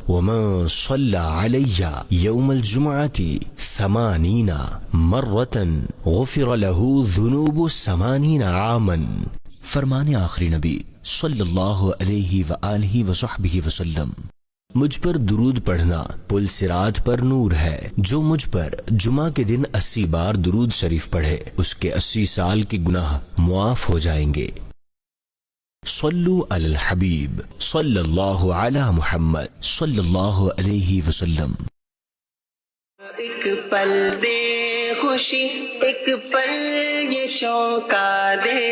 ومن صلى علي يوم الجمعة 80 مرة غفر له ذنوب 80 عاما. فرمان آخری نبی صلی اللہ علیہ وآلہ وصحبہ وسلم. مجھ پر درود پڑھنا پل صراط پر نور ہے. جو مجھ پر جمعہ کے دن 80 بار درود شریف پڑھے اس کے 80 سال کے گناہ معاف ہو جائیں گے. صلو علی الحبیب صلی اللہ علی محمد صلی اللہ علیہ وسلم. ایک پل دے خوشی ایک پل یہ چونکا دے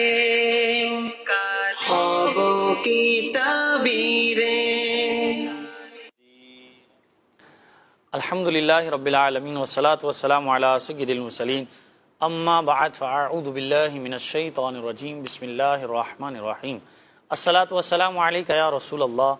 خوابوں کی تعبیریں. الحمدللہ رب العالمین والصلاة والسلام علی سید المرسلین. اما بعد فاعوذ باللہ من الشیطان الرجیم. بسم اللہ الرحمن الرحیم. الصلاة والسلام علیکہ یا رسول اللہ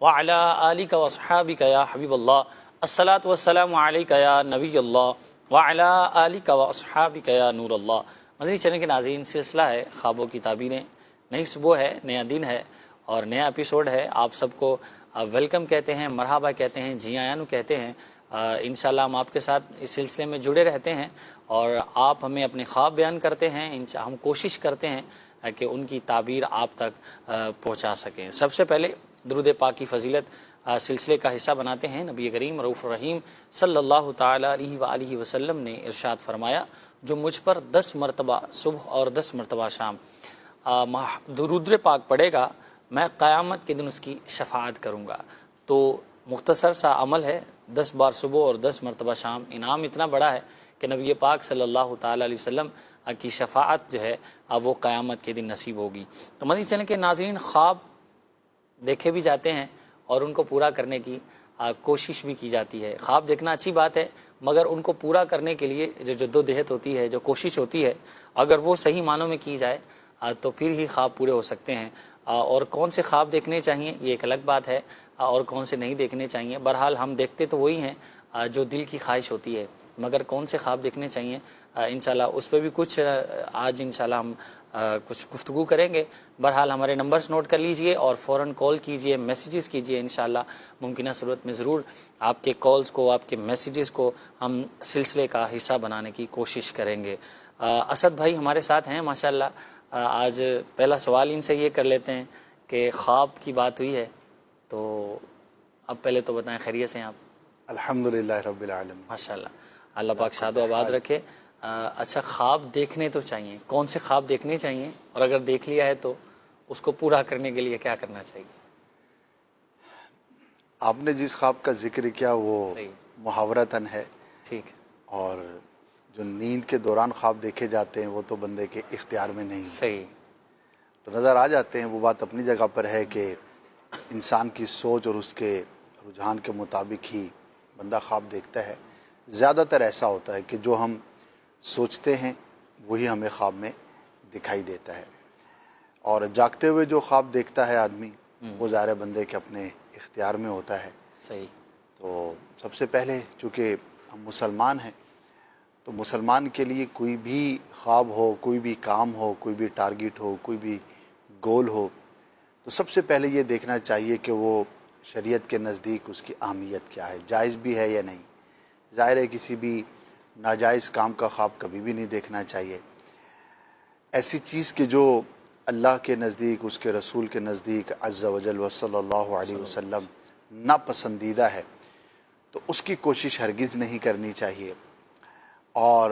وعلی آلکہ واصحابکہ یا حبیب اللہ. الصلاة والسلام علیکہ یا نبی اللہ وعلی آلکہ واصحابکہ یا نور اللہ. مدنی چینل کے ناظرین، سلسلہ ہے خوابوں کی تعبیریں. نئی صبح ہے، نیا دن ہے اور نیا ایپیسوڈ ہے. آپ سب کو ویلکم کہتے ہیں، مرحبا کہتے ہیں، جی آیانو کہتے ہیں. انشاءاللہ ہم آپ کے ساتھ اس سلسلے میں جڑے رہتے ہیں اور آپ ہمیں اپنے خواب بیان کرتے ہیں. ہم کوشش کرتے ہیں کہ ان کی تعبیر آپ تک پہنچا سکیں. سب سے پہلے درود پاک کی فضیلت سلسلے کا حصہ بناتے ہیں. نبی کریم رؤوف الرحیم صلی اللہ تعالی علیہ وآلہ وسلم نے ارشاد فرمایا، جو مجھ پر 10 مرتبہ صبح اور 10 مرتبہ شام درود پاک پڑھے گا میں قیامت کے دن اس کی شفاعت کروں گا. تو مختصر سا عمل ہے، 10 بار صبح اور 10 مرتبہ شام. انعام اتنا بڑا ہے کہ نبی پاک صلی اللہ تعالی علیہ وسلم کی شفاعت جو ہے وہ قیامت کے دن نصیب ہوگی. تو مدنی چینل کے ناظرین، خواب دیکھے بھی جاتے ہیں اور ان کو پورا کرنے کی کوشش بھی کی جاتی ہے. خواب دیکھنا اچھی بات ہے، مگر ان کو پورا کرنے کے لیے جو جدوجہد ہوتی ہے، جو کوشش ہوتی ہے، اگر وہ صحیح معنوں میں کی جائے تو پھر ہی خواب پورے ہو سکتے ہیں. اور کون سے خواب دیکھنے چاہیے یہ ایک الگ بات ہے، اور کون سے نہیں دیکھنے چاہیے. بہرحال ہم دیکھتے تو وہی ہیں جو دل کی خواہش ہوتی ہے، مگر کون سے خواب دیکھنے چاہیے انشاءاللہ اس پہ بھی کچھ آج انشاءاللہ ہم کچھ گفتگو کریں گے. بہرحال ہمارے نمبرز نوٹ کر لیجئے اور فوراً کال کیجئے، میسیجز کیجئے. انشاءاللہ ممکنہ صورت میں ضرور آپ کے کالز کو، آپ کے میسیجز کو ہم سلسلے کا حصہ بنانے کی کوشش کریں گے. اسد بھائی ہمارے ساتھ ہیں ماشاءاللہ. آج پہلا سوال ان سے یہ کر لیتے ہیں کہ خواب کی بات ہوئی ہے تو اب پہلے تو بتائیں خیریت سے ہیں آپ؟ الحمدللہ رب العالمین. ماشاءاللہ، اللہ پاک شاد و آباد رکھے. اچھا، خواب دیکھنے تو چاہیے، کون سے خواب دیکھنے چاہیے اور اگر دیکھ لیا ہے تو اس کو پورا کرنے کے لیے کیا کرنا چاہیے؟ آپ نے جس خواب کا ذکر کیا وہ محاورتاً ہے. ٹھیک. اور جو نیند کے دوران خواب دیکھے جاتے ہیں وہ تو بندے کے اختیار میں نہیں. صحیح. تو نظر آ جاتے ہیں. وہ بات اپنی جگہ پر ہے کہ انسان کی سوچ اور اس کے رجحان کے مطابق ہی بندہ خواب دیکھتا ہے. زیادہ تر ایسا ہوتا ہے کہ جو ہم سوچتے ہیں وہی ہمیں خواب میں دکھائی دیتا ہے. اور جاگتے ہوئے جو خواب دیکھتا ہے آدمی وہ ظاہر بندے کے اپنے اختیار میں ہوتا ہے. صحیح. تو سب سے پہلے چونکہ ہم مسلمان ہیں تو مسلمان کے لیے کوئی بھی خواب ہو، کوئی بھی کام ہو، کوئی بھی ٹارگٹ ہو، کوئی بھی گول ہو، تو سب سے پہلے یہ دیکھنا چاہیے کہ وہ شریعت کے نزدیک اس کی اہمیت کیا ہے، جائز بھی ہے یا نہیں. ظاہر ہے کسی بھی ناجائز کام کا خواب کبھی بھی نہیں دیکھنا چاہیے. ایسی چیز کہ جو اللہ کے نزدیک، اس کے رسول کے نزدیک عز و جل و صلی اللہ علیہ وسلم ناپسندیدہ ہے تو اس کی کوشش ہرگز نہیں کرنی چاہیے. اور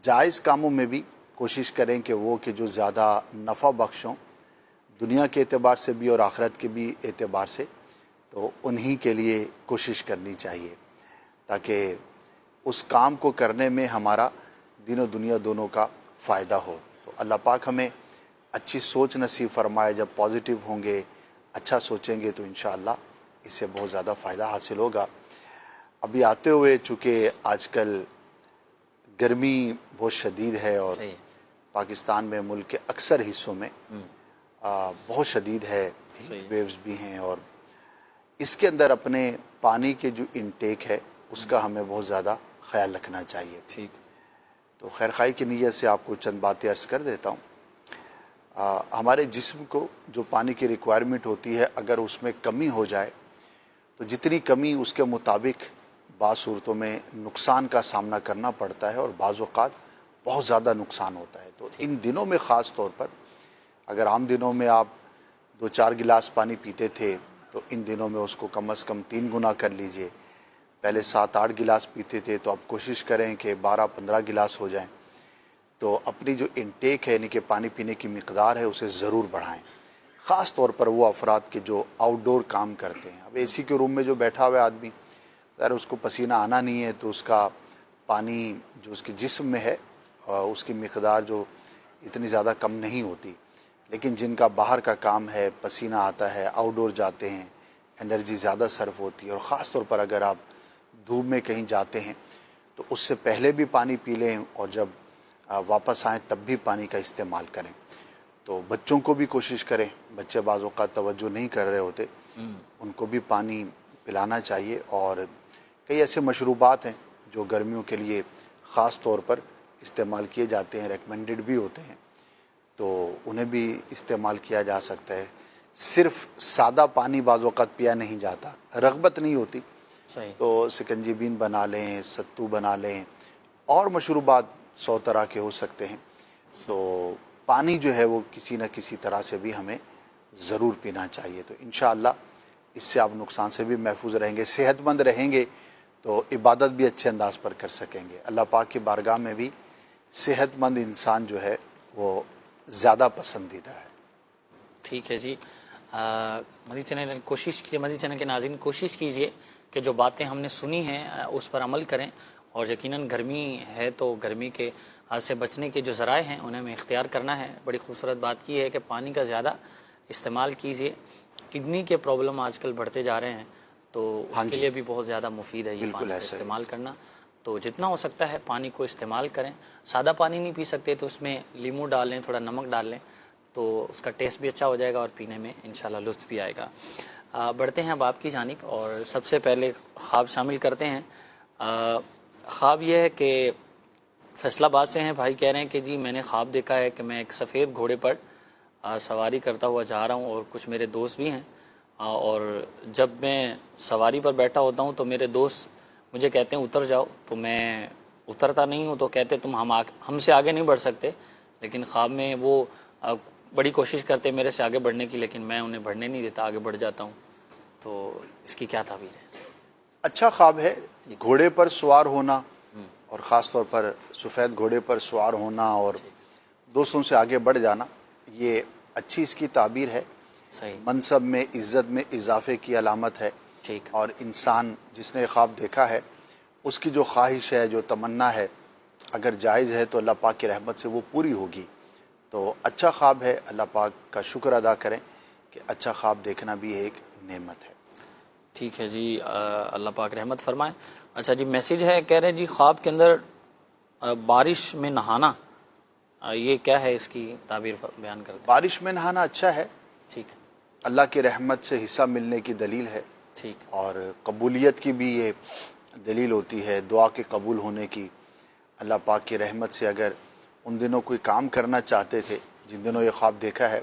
جائز کاموں میں بھی کوشش کریں کہ وہ کہ جو زیادہ نفع بخش ہوں دنیا کے اعتبار سے بھی اور آخرت کے بھی اعتبار سے، تو انہی کے لیے کوشش کرنی چاہیے تاکہ اس کام کو کرنے میں ہمارا دین و دنیا دونوں کا فائدہ ہو. تو اللہ پاک ہمیں اچھی سوچ نصیب فرمائے. جب پازیٹیو ہوں گے، اچھا سوچیں گے تو انشاءاللہ اس سے بہت زیادہ فائدہ حاصل ہوگا. ابھی آتے ہوئے چونکہ آج کل گرمی بہت شدید ہے اور پاکستان میں ملک کے اکثر حصوں میں بہت شدید ہے، ویوز بھی ہیں، اور اس کے اندر اپنے پانی کے جو انٹیک ہے اس کا ہمیں بہت زیادہ خیال رکھنا چاہیے. ٹھیک. تو خیر خواہی کی نیت سے آپ کو چند باتیں عرض کر دیتا ہوں. ہمارے جسم کو جو پانی کی ریکوائرمنٹ ہوتی ہے اگر اس میں کمی ہو جائے تو جتنی کمی اس کے مطابق بعض صورتوں میں نقصان کا سامنا کرنا پڑتا ہے اور بعض اوقات بہت زیادہ نقصان ہوتا ہے. تو ان دنوں میں خاص طور پر اگر عام دنوں میں آپ 2-4 گلاس پانی پیتے تھے تو ان دنوں میں اس کو کم از کم 3 گنا کر لیجئے. پہلے 7-8 گلاس پیتے تھے تو اب کوشش کریں کہ 12-15 گلاس ہو جائیں. تو اپنی جو انٹیک ہے یعنی کہ پانی پینے کی مقدار ہے اسے ضرور بڑھائیں، خاص طور پر وہ افراد کے جو آؤٹ ڈور کام کرتے ہیں. اب اے سی کے روم میں جو بیٹھا ہوا ہے آدمی، اگر اس کو پسینہ آنا نہیں ہے تو اس کا پانی جو اس کے جسم میں ہے اس کی مقدار جو اتنی زیادہ کم نہیں ہوتی. لیکن جن کا باہر کا کام ہے، پسینہ آتا ہے، آؤٹ ڈور جاتے ہیں، انرجی زیادہ صرف ہوتی ہے، اور خاص طور پر اگر آپ دھوپ میں کہیں جاتے ہیں تو اس سے پہلے بھی پانی پی لیں اور جب واپس آئیں تب بھی پانی کا استعمال کریں. تو بچوں کو بھی کوشش کریں، بچے بعض اوقات توجہ نہیں کر رہے ہوتے، ان کو بھی پانی پلانا چاہیے. اور کئی ایسے مشروبات ہیں جو گرمیوں کے لیے خاص طور پر استعمال کیے جاتے ہیں، ریکمینڈڈ بھی ہوتے ہیں، تو انہیں بھی استعمال کیا جا سکتا ہے. صرف سادہ پانی بعض اوقات پیا نہیں جاتا، رغبت نہیں ہوتی. صحیح. تو سکنجی بین بنا لیں، ستو بنا لیں، اور مشروبات 100 طرح کے ہو سکتے ہیں. تو پانی جو ہے وہ کسی نہ کسی طرح سے بھی ہمیں ضرور پینا چاہیے. تو انشاءاللہ اس سے آپ نقصان سے بھی محفوظ رہیں گے، صحت مند رہیں گے تو عبادت بھی اچھے انداز پر کر سکیں گے. اللہ پاک کی بارگاہ میں بھی صحت مند انسان جو ہے وہ زیادہ پسندیدہ ہے. ٹھیک ہے جی. مدنی چینل نے کوشش کی، مدنی چینل کے ناظرین کوشش کیجئے کہ جو باتیں ہم نے سنی ہیں اس پر عمل کریں. اور یقیناً گرمی ہے تو گرمی کے سے بچنے کے جو ذرائع ہیں انہیں ہمیں اختیار کرنا ہے. بڑی خوبصورت بات کی ہے کہ پانی کا زیادہ استعمال کیجئے. کڈنی کے پرابلم آج کل بڑھتے جا رہے ہیں تو اس کے لیے بھی بہت زیادہ مفید ہے یہ پانی کا استعمال کرنا. تو جتنا ہو سکتا ہے پانی کو استعمال کریں. سادہ پانی نہیں پی سکتے تو اس میں لیمو ڈال لیں، تھوڑا نمک ڈال لیں تو اس کا ٹیسٹ بھی اچھا ہو جائے گا اور پینے میں انشاءاللہ لطف بھی آئے گا. بڑھتے ہیں اب آپ کی جانب اور سب سے پہلے خواب شامل کرتے ہیں. خواب یہ ہے کہ فیصل آباد سے ہیں بھائی، کہہ رہے ہیں کہ جی میں نے خواب دیکھا ہے کہ میں ایک سفید گھوڑے پر سواری کرتا ہوا جا رہا ہوں اور کچھ میرے دوست بھی ہیں، اور جب میں سواری پر بیٹھا ہوتا ہوں تو میرے دوست مجھے کہتے ہیں اتر جاؤ، تو میں اترتا نہیں ہوں. تو کہتے تم ہم سے آگے نہیں بڑھ سکتے، لیکن خواب میں وہ بڑی کوشش کرتے میرے سے آگے بڑھنے کی، لیکن میں انہیں بڑھنے نہیں دیتا، آگے بڑھ جاتا ہوں. تو اس کی کیا تعبیر ہے؟ اچھا خواب ہے گھوڑے پر سوار ہونا، اور خاص طور پر سفید گھوڑے پر سوار ہونا اور دوستوں سے آگے بڑھ جانا، یہ اچھی اس کی تعبیر ہے. صحیح. منصب میں، عزت میں اضافے کی علامت ہے. ٹھیک. اور انسان جس نے خواب دیکھا ہے اس کی جو خواہش ہے، جو تمنا ہے، اگر جائز ہے تو اللہ پاک کی رحمت سے وہ پوری ہوگی. تو اچھا خواب ہے، اللہ پاک کا شکر ادا کریں کہ اچھا خواب دیکھنا بھی ایک نعمت ہے. ٹھیک ہے جی، اللہ پاک رحمت فرمائے. اچھا جی، میسیج ہے، کہہ رہے ہیں جی خواب کے اندر بارش میں نہانا، یہ کیا ہے، اس کی تعبیر بیان کر دیں. بارش میں نہانا اچھا ہے، ٹھیک. اللہ کی رحمت سے حصہ ملنے کی دلیل ہے. ٹھیک. اور قبولیت کی بھی یہ دلیل ہوتی ہے، دعا کے قبول ہونے کی. اللہ پاک کی رحمت سے اگر ان دنوں کوئی کام کرنا چاہتے تھے جن دنوں یہ خواب دیکھا ہے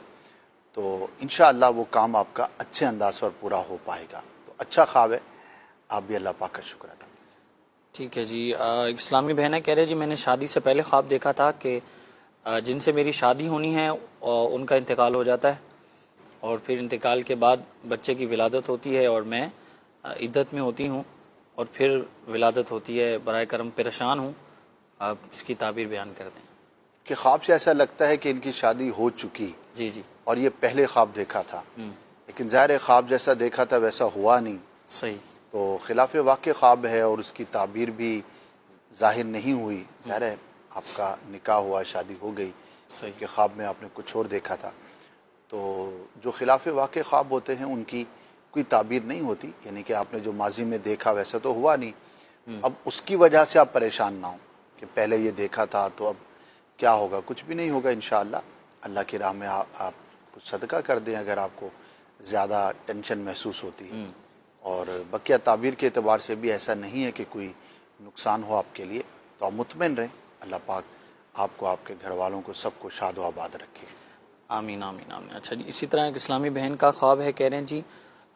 تو انشاءاللہ وہ کام آپ کا اچھے انداز پر پورا ہو پائے گا. تو اچھا خواب ہے، آپ بھی اللہ پاک کا شکر ادا کیجیے. ٹھیک ہے جی. اسلامی بہنیں کہہ رہے جی میں نے شادی سے پہلے خواب دیکھا تھا کہ جن سے میری شادی ہونی ہے ان کا انتقال ہو جاتا ہے، اور پھر انتقال کے بعد بچے کی ولادت ہوتی ہے اور میں عدت میں ہوتی ہوں، اور پھر ولادت ہوتی ہے. برائے کرم پریشان ہوں، آپ اس کی تعبیر بیان کر دیں. کہ خواب سے ایسا لگتا ہے کہ ان کی شادی ہو چکی، جی جی. اور یہ پہلے خواب دیکھا تھا، لیکن ظاہر خواب جیسا دیکھا تھا ویسا ہوا نہیں. صحیح. تو خلاف واقع خواب ہے اور اس کی تعبیر بھی ظاہر نہیں ہوئی. ظاہر ہے آپ کا نکاح ہوا، شادی ہو گئی، صحیح. کہ خواب میں آپ نے کچھ اور دیکھا تھا. تو جو خلاف واقع خواب ہوتے ہیں ان کی کوئی تعبیر نہیں ہوتی، یعنی کہ آپ نے جو ماضی میں دیکھا ویسا تو ہوا نہیں. اب اس کی وجہ سے آپ پریشان نہ ہوں کہ پہلے یہ دیکھا تھا تو اب کیا ہوگا. کچھ بھی نہیں ہوگا انشاءاللہ. اللہ کی راہ میں آپ کچھ صدقہ کر دیں اگر آپ کو زیادہ ٹینشن محسوس ہوتی ہے. اور بقیہ تعبیر کے اعتبار سے بھی ایسا نہیں ہے کہ کوئی نقصان ہو آپ کے لیے. تو آپ مطمئن رہیں، اللہ پاک آپ کو، آپ کے گھر والوں کو، سب کو شاد و آباد رکھے. آمین آمین آمین. اچھا جی، اسی طرح ایک اسلامی بہن کا خواب ہے، کہہ رہے ہیں جی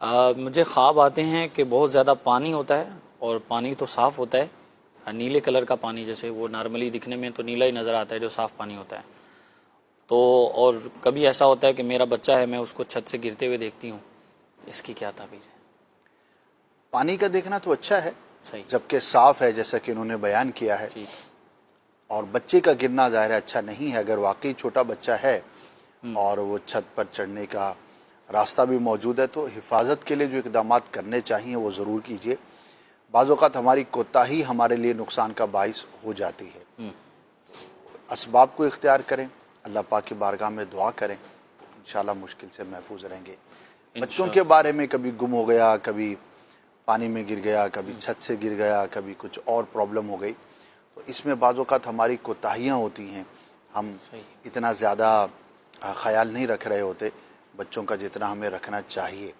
مجھے خواب آتے ہیں کہ بہت زیادہ پانی ہوتا ہے، اور پانی تو صاف ہوتا ہے، نیلے کلر کا پانی، جیسے وہ نارملی دکھنے میں تو نیلا ہی نظر آتا ہے جو صاف پانی ہوتا ہے، تو اور کبھی ایسا ہوتا ہے کہ میرا بچہ ہے، میں اس کو چھت سے گرتے ہوئے دیکھتی ہوں، اس کی کیا تعبیر ہے؟ پانی کا دیکھنا تو اچھا ہے، صحیح، جبکہ صاف ہے جیسا کہ انہوں نے بیان کیا ہے، ٹھیک، اور بچے کا گرنا ظاہر ہے اچھا نہیں ہے۔ اگر واقعی چھوٹا بچہ ہے اور وہ چھت پر چڑھنے کا راستہ بھی موجود ہے تو حفاظت کے لیے جو اقدامات کرنے چاہیے وہ ضرور کیجیے۔ بعض اوقات ہماری کوتاہی ہمارے لیے نقصان کا باعث ہو جاتی ہے۔ اسباب کو اختیار کریں، اللہ پاک کی بارگاہ میں دعا کریں، انشاءاللہ مشکل سے محفوظ رہیں گے۔ بچوں کے بارے میں کبھی گم ہو گیا، کبھی پانی میں گر گیا، کبھی چھت سے گر گیا، کبھی کچھ اور پرابلم ہو گئی، تو اس میں بعض اوقات ہماری کوتاہیاں ہوتی ہیں، ہم اتنا زیادہ خیال نہیں رکھ رہے ہوتے بچوں کا جتنا ہمیں رکھنا چاہیے،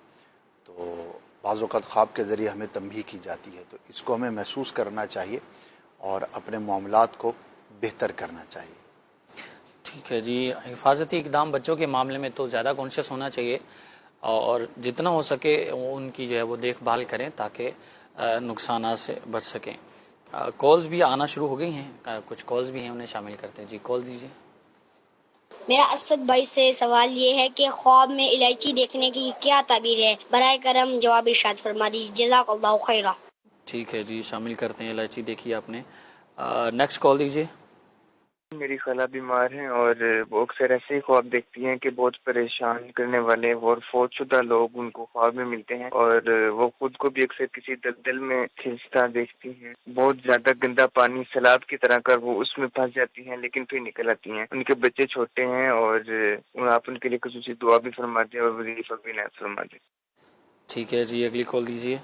تو بعض اوقات خواب کے ذریعے ہمیں تنبیہ کی جاتی ہے، تو اس کو ہمیں محسوس کرنا چاہیے اور اپنے معاملات کو بہتر کرنا چاہیے۔ ٹھیک ہے جی، حفاظتی اقدام بچوں کے معاملے میں تو زیادہ کانشیس ہونا چاہیے، اور جتنا ہو سکے ان کی جو ہے وہ دیکھ بھال کریں تاکہ نقصانات سے بچ سکیں۔ کالز بھی آنا شروع ہو گئی ہیں، کچھ کالز بھی ہیں، انہیں شامل کرتے ہیں۔ جی کال دیجیے۔ میرا اسد بھائی سے سوال یہ ہے کہ خواب میں الائچی دیکھنے کی کیا تعبیر ہے؟ برائے کرم جواب ارشاد فرما دیجیے، جزاک اللہ خیرہ۔ ٹھیک ہے جی، شامل کرتے ہیں، الائچی دیکھی آپ نے۔ نیکسٹ کال دیجیے۔ میری خالہ بیمار ہیں اور وہ اکثر ایسے ہی خواب دیکھتی ہیں کہ بہت پریشان کرنے والے اور فوت شدہ لوگ ان کو خواب میں ملتے ہیں، اور وہ خود کو بھی اکثر کسی دلدل میں کھنچتا دیکھتی ہیں۔ بہت زیادہ گندا پانی سیلاب کی طرح کر وہ اس میں پھنس جاتی ہیں لیکن پھر نکل آتی ہیں۔ ان کے بچے چھوٹے ہیں اور آپ ان کے لیے خصوصی دعا بھی فرما دیں اور وظیفہ بھی نہ فرما دیں۔ ٹھیک ہے جی، اگلی کال دیجیے۔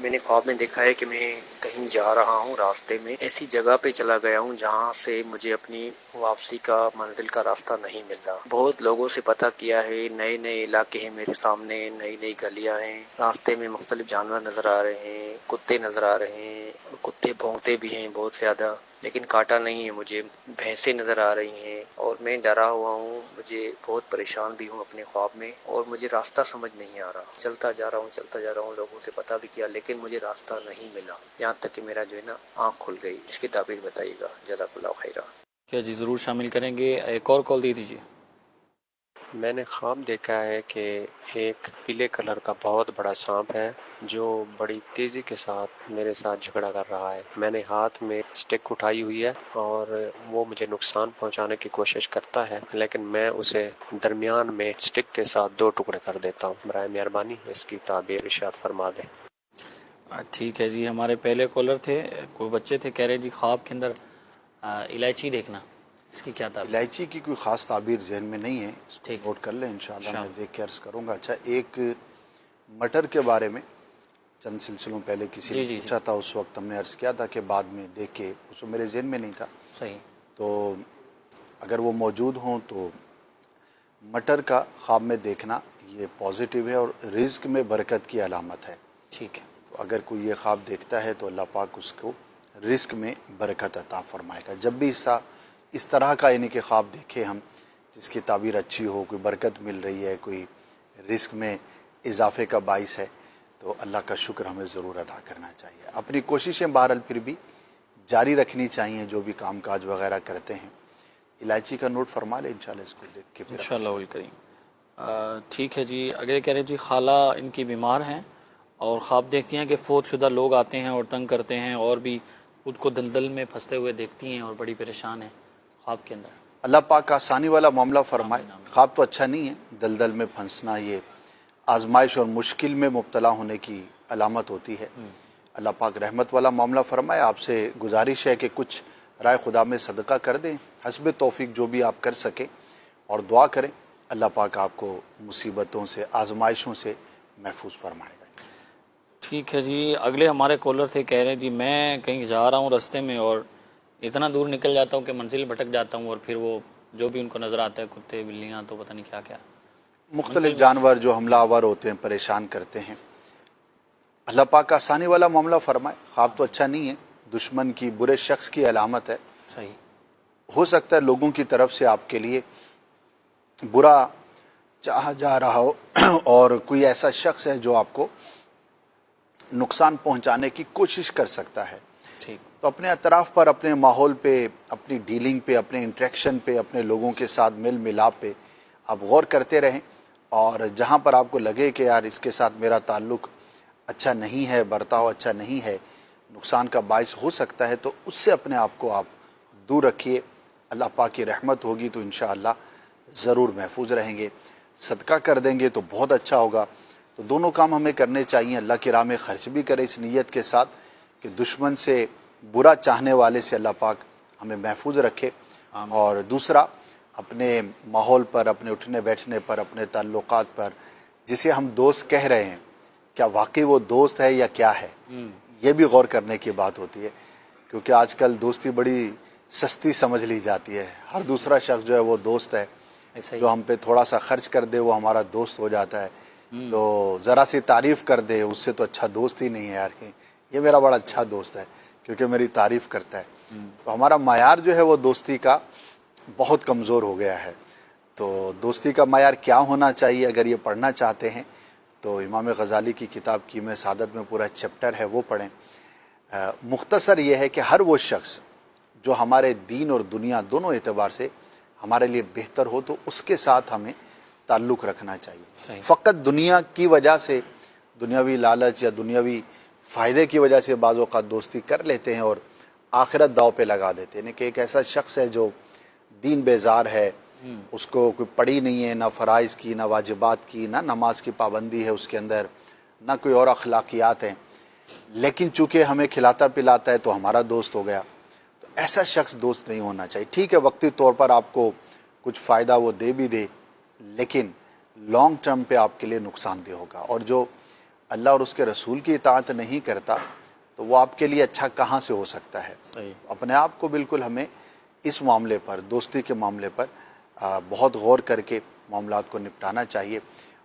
میں نے خواب میں دیکھا ہے کہ میں کہیں جا رہا ہوں، راستے میں ایسی جگہ پہ چلا گیا ہوں جہاں سے مجھے اپنی واپسی کا منزل کا راستہ نہیں مل رہا۔ بہت لوگوں سے پتہ کیا ہے، نئے نئے علاقے ہیں میرے سامنے، نئی نئی گلیاں ہیں، راستے میں مختلف جانور نظر آ رہے ہیں، کتے نظر آ رہے ہیں، کتے بھونکتے بھی ہیں بہت زیادہ، لیکن کاٹا نہیں ہے مجھے، بھینسیں نظر آ رہی ہیں، اور میں ڈرا ہوا ہوں، مجھے بہت پریشان بھی ہوں اپنے خواب میں، اور مجھے راستہ سمجھ نہیں آ رہا۔ چلتا جا رہا ہوں، لوگوں سے پتہ بھی کیا لیکن مجھے راستہ نہیں ملا، یہاں تک کہ میرا جو ہے نا آنکھ کھل گئی۔ اس کی تعبیر بتائیے گا، جزاک اللہ خیرہ۔ کیا جی، ضرور شامل کریں گے۔ ایک اور کال دے دیجیے۔ میں نے خواب دیکھا ہے کہ ایک پیلے کلر کا بہت بڑا سانپ ہے جو بڑی تیزی کے ساتھ میرے ساتھ جھگڑا کر رہا ہے۔ میں نے ہاتھ میں سٹک اٹھائی ہوئی ہے اور وہ مجھے نقصان پہنچانے کی کوشش کرتا ہے، لیکن میں اسے درمیان میں سٹک کے ساتھ 2 ٹکڑے کر دیتا ہوں۔ برائے مہربانی اس کی تعبیر ارشاد فرما دیں۔ ٹھیک ہے جی، ہمارے پہلے کالر تھے، کوئی بچے تھے، کہہ رہے جی خواب کے اندر الائچی دیکھنا، اس کی کیا تعبیر؟ الائچی کی کوئی خاص تعبیر ذہن میں نہیں ہے، اس کو ٹھیک، نوٹ کر لیں، انشاءاللہ میں دیکھ کے عرض کروں گا۔ اچھا، ایک مٹر کے بارے میں چند سلسلوں پہلے کسی نے پوچھا تھا، اس وقت ہم نے عرض کیا تھا کہ بعد میں دیکھ کے، اس میرے ذہن میں نہیں تھا، صحیح، تو اگر وہ موجود ہوں تو مٹر کا خواب میں دیکھنا یہ پازیٹیو ہے اور رزق میں برکت کی علامت ہے۔ ٹھیک ہے، تو اگر کوئی یہ خواب دیکھتا ہے تو اللہ پاک اس کو رزق میں برکت عطا فرمائے گا۔ جب بھی اس طرح کا یعنی کہ خواب دیکھے ہم، جس کی تعبیر اچھی ہو، کوئی برکت مل رہی ہے، کوئی رزق میں اضافے کا باعث ہے، تو اللہ کا شکر ہمیں ضرور ادا کرنا چاہیے۔ اپنی کوششیں بہرحال پھر بھی جاری رکھنی چاہیے، جو بھی کام کاج وغیرہ کرتے ہیں۔ الائچی کا نوٹ فرما لیں، انشاءاللہ اس کو دیکھ کے پھر انشاءاللہ الکریم۔ ٹھیک ہے جی، اگلے کہہ رہے جی خالہ ان کی بیمار ہیں اور خواب دیکھتی ہیں کہ فوت شدہ لوگ آتے ہیں اور تنگ کرتے ہیں، اور بھی خود کو دلدل میں پھنستے ہوئے دیکھتی ہیں اور بڑی پریشان ہیں خواب کے اندر۔ اللہ پاک آسانی والا معاملہ فرمائے۔ خواب تو اچھا نہیں ہے، دلدل میں پھنسنا یہ آزمائش اور مشکل میں مبتلا ہونے کی علامت ہوتی ہے۔ اللہ پاک رحمت والا معاملہ فرمائے۔ آپ سے گزارش ہے کہ کچھ رائے خدا میں صدقہ کر دیں، حسب توفیق جو بھی آپ کر سکیں، اور دعا کریں اللہ پاک آپ کو مصیبتوں سے، آزمائشوں سے محفوظ فرمائے گا۔ ٹھیک ہے جی، اگلے ہمارے کالر تھے، کہہ رہے ہیں جی میں کہیں جا رہا ہوں راستے میں اور اتنا دور نکل جاتا ہوں کہ منزل بھٹک جاتا ہوں، اور پھر وہ جو بھی ان کو نظر آتا ہے، کتے بلیاں تو پتہ نہیں کیا کیا، مختلف جانور جو حملہ آور ہوتے ہیں، پریشان کرتے ہیں۔ اللہ پاک آسانی والا معاملہ فرمائے۔ خواب تو اچھا نہیں ہے، دشمن کی، برے شخص کی علامت ہے۔ صحیح، ہو سکتا ہے لوگوں کی طرف سے آپ کے لیے برا چاہا جا رہا ہو اور کوئی ایسا شخص ہے جو آپ کو نقصان پہنچانے کی کوشش کر سکتا ہے، ٹھیک، تو اپنے اطراف پر، اپنے ماحول پہ، اپنی ڈیلنگ پہ، اپنے انٹریکشن پہ، اپنے لوگوں کے ساتھ میل ملاپ پہ آپ غور کرتے رہیں، اور جہاں پر آپ کو لگے کہ یار اس کے ساتھ میرا تعلق اچھا نہیں ہے، برتاؤ اچھا نہیں ہے، نقصان کا باعث ہو سکتا ہے، تو اس سے اپنے آپ کو آپ دور رکھیے۔ اللہ پاک کی رحمت ہوگی تو انشاءاللہ ضرور محفوظ رہیں گے۔ صدقہ کر دیں گے تو بہت اچھا ہوگا۔ تو دونوں کام ہمیں کرنے چاہیے، اللہ کی راہ میں خرچ بھی کریں اس نیت کے ساتھ کہ دشمن سے، برا چاہنے والے سے اللہ پاک ہمیں محفوظ رکھے، اور دوسرا اپنے ماحول پر، اپنے اٹھنے بیٹھنے پر، اپنے تعلقات پر، جسے ہم دوست کہہ رہے ہیں، کیا واقعی وہ دوست ہے یا کیا ہے، یہ بھی غور کرنے کی بات ہوتی ہے، کیونکہ آج کل دوستی بڑی سستی سمجھ لی جاتی ہے۔ ہر دوسرا شخص جو ہے وہ دوست ہے، جو ہم پہ تھوڑا سا خرچ کر دے وہ ہمارا دوست ہو جاتا ہے، تو ذرا سی تعریف کر دے اس سے تو اچھا دوست ہی نہیں ہے یار، یہ میرا بڑا اچھا دوست ہے کیونکہ میری تعریف کرتا ہے۔ تو ہمارا معیار جو ہے وہ دوستی کا بہت کمزور ہو گیا ہے۔ تو دوستی کا معیار کیا ہونا چاہیے، اگر یہ پڑھنا چاہتے ہیں تو امام غزالی کی کتاب کیمیا سعادت میں پورا چیپٹر ہے، وہ پڑھیں۔ مختصر یہ ہے کہ ہر وہ شخص جو ہمارے دین اور دنیا دونوں اعتبار سے ہمارے لیے بہتر ہو تو اس کے ساتھ ہمیں تعلق رکھنا چاہیے۔ فقط دنیا کی وجہ سے، دنیاوی لالچ یا دنیاوی فائدے کی وجہ سے بعض اوقات دوستی کر لیتے ہیں اور آخرت داؤ پہ لگا دیتے ہیں، کہ ایک ایسا شخص ہے جو دین بیزار ہے، اس کو کوئی پڑھی نہیں ہے، نہ فرائض کی، نہ واجبات کی، نہ نماز کی پابندی ہے اس کے اندر، نہ کوئی اور اخلاقیات ہیں، لیکن چونکہ ہمیں کھلاتا پلاتا ہے تو ہمارا دوست ہو گیا۔ تو ایسا شخص دوست نہیں ہونا چاہیے۔ ٹھیک ہے وقتی طور پر آپ کو کچھ فائدہ وہ دے بھی دے، لیکن لانگ ٹرم پہ آپ کے لیے نقصان دہ ہوگا، اور جو اللہ اور اس کے رسول کی اطاعت نہیں کرتا تو وہ آپ کے لیے اچھا کہاں سے ہو سکتا ہے۔ اپنے آپ کو بالکل ہمیں اس معاملے پر، دوستی کے معاملے پر بہت غور کر کے معاملات کو نپٹانا چاہیے،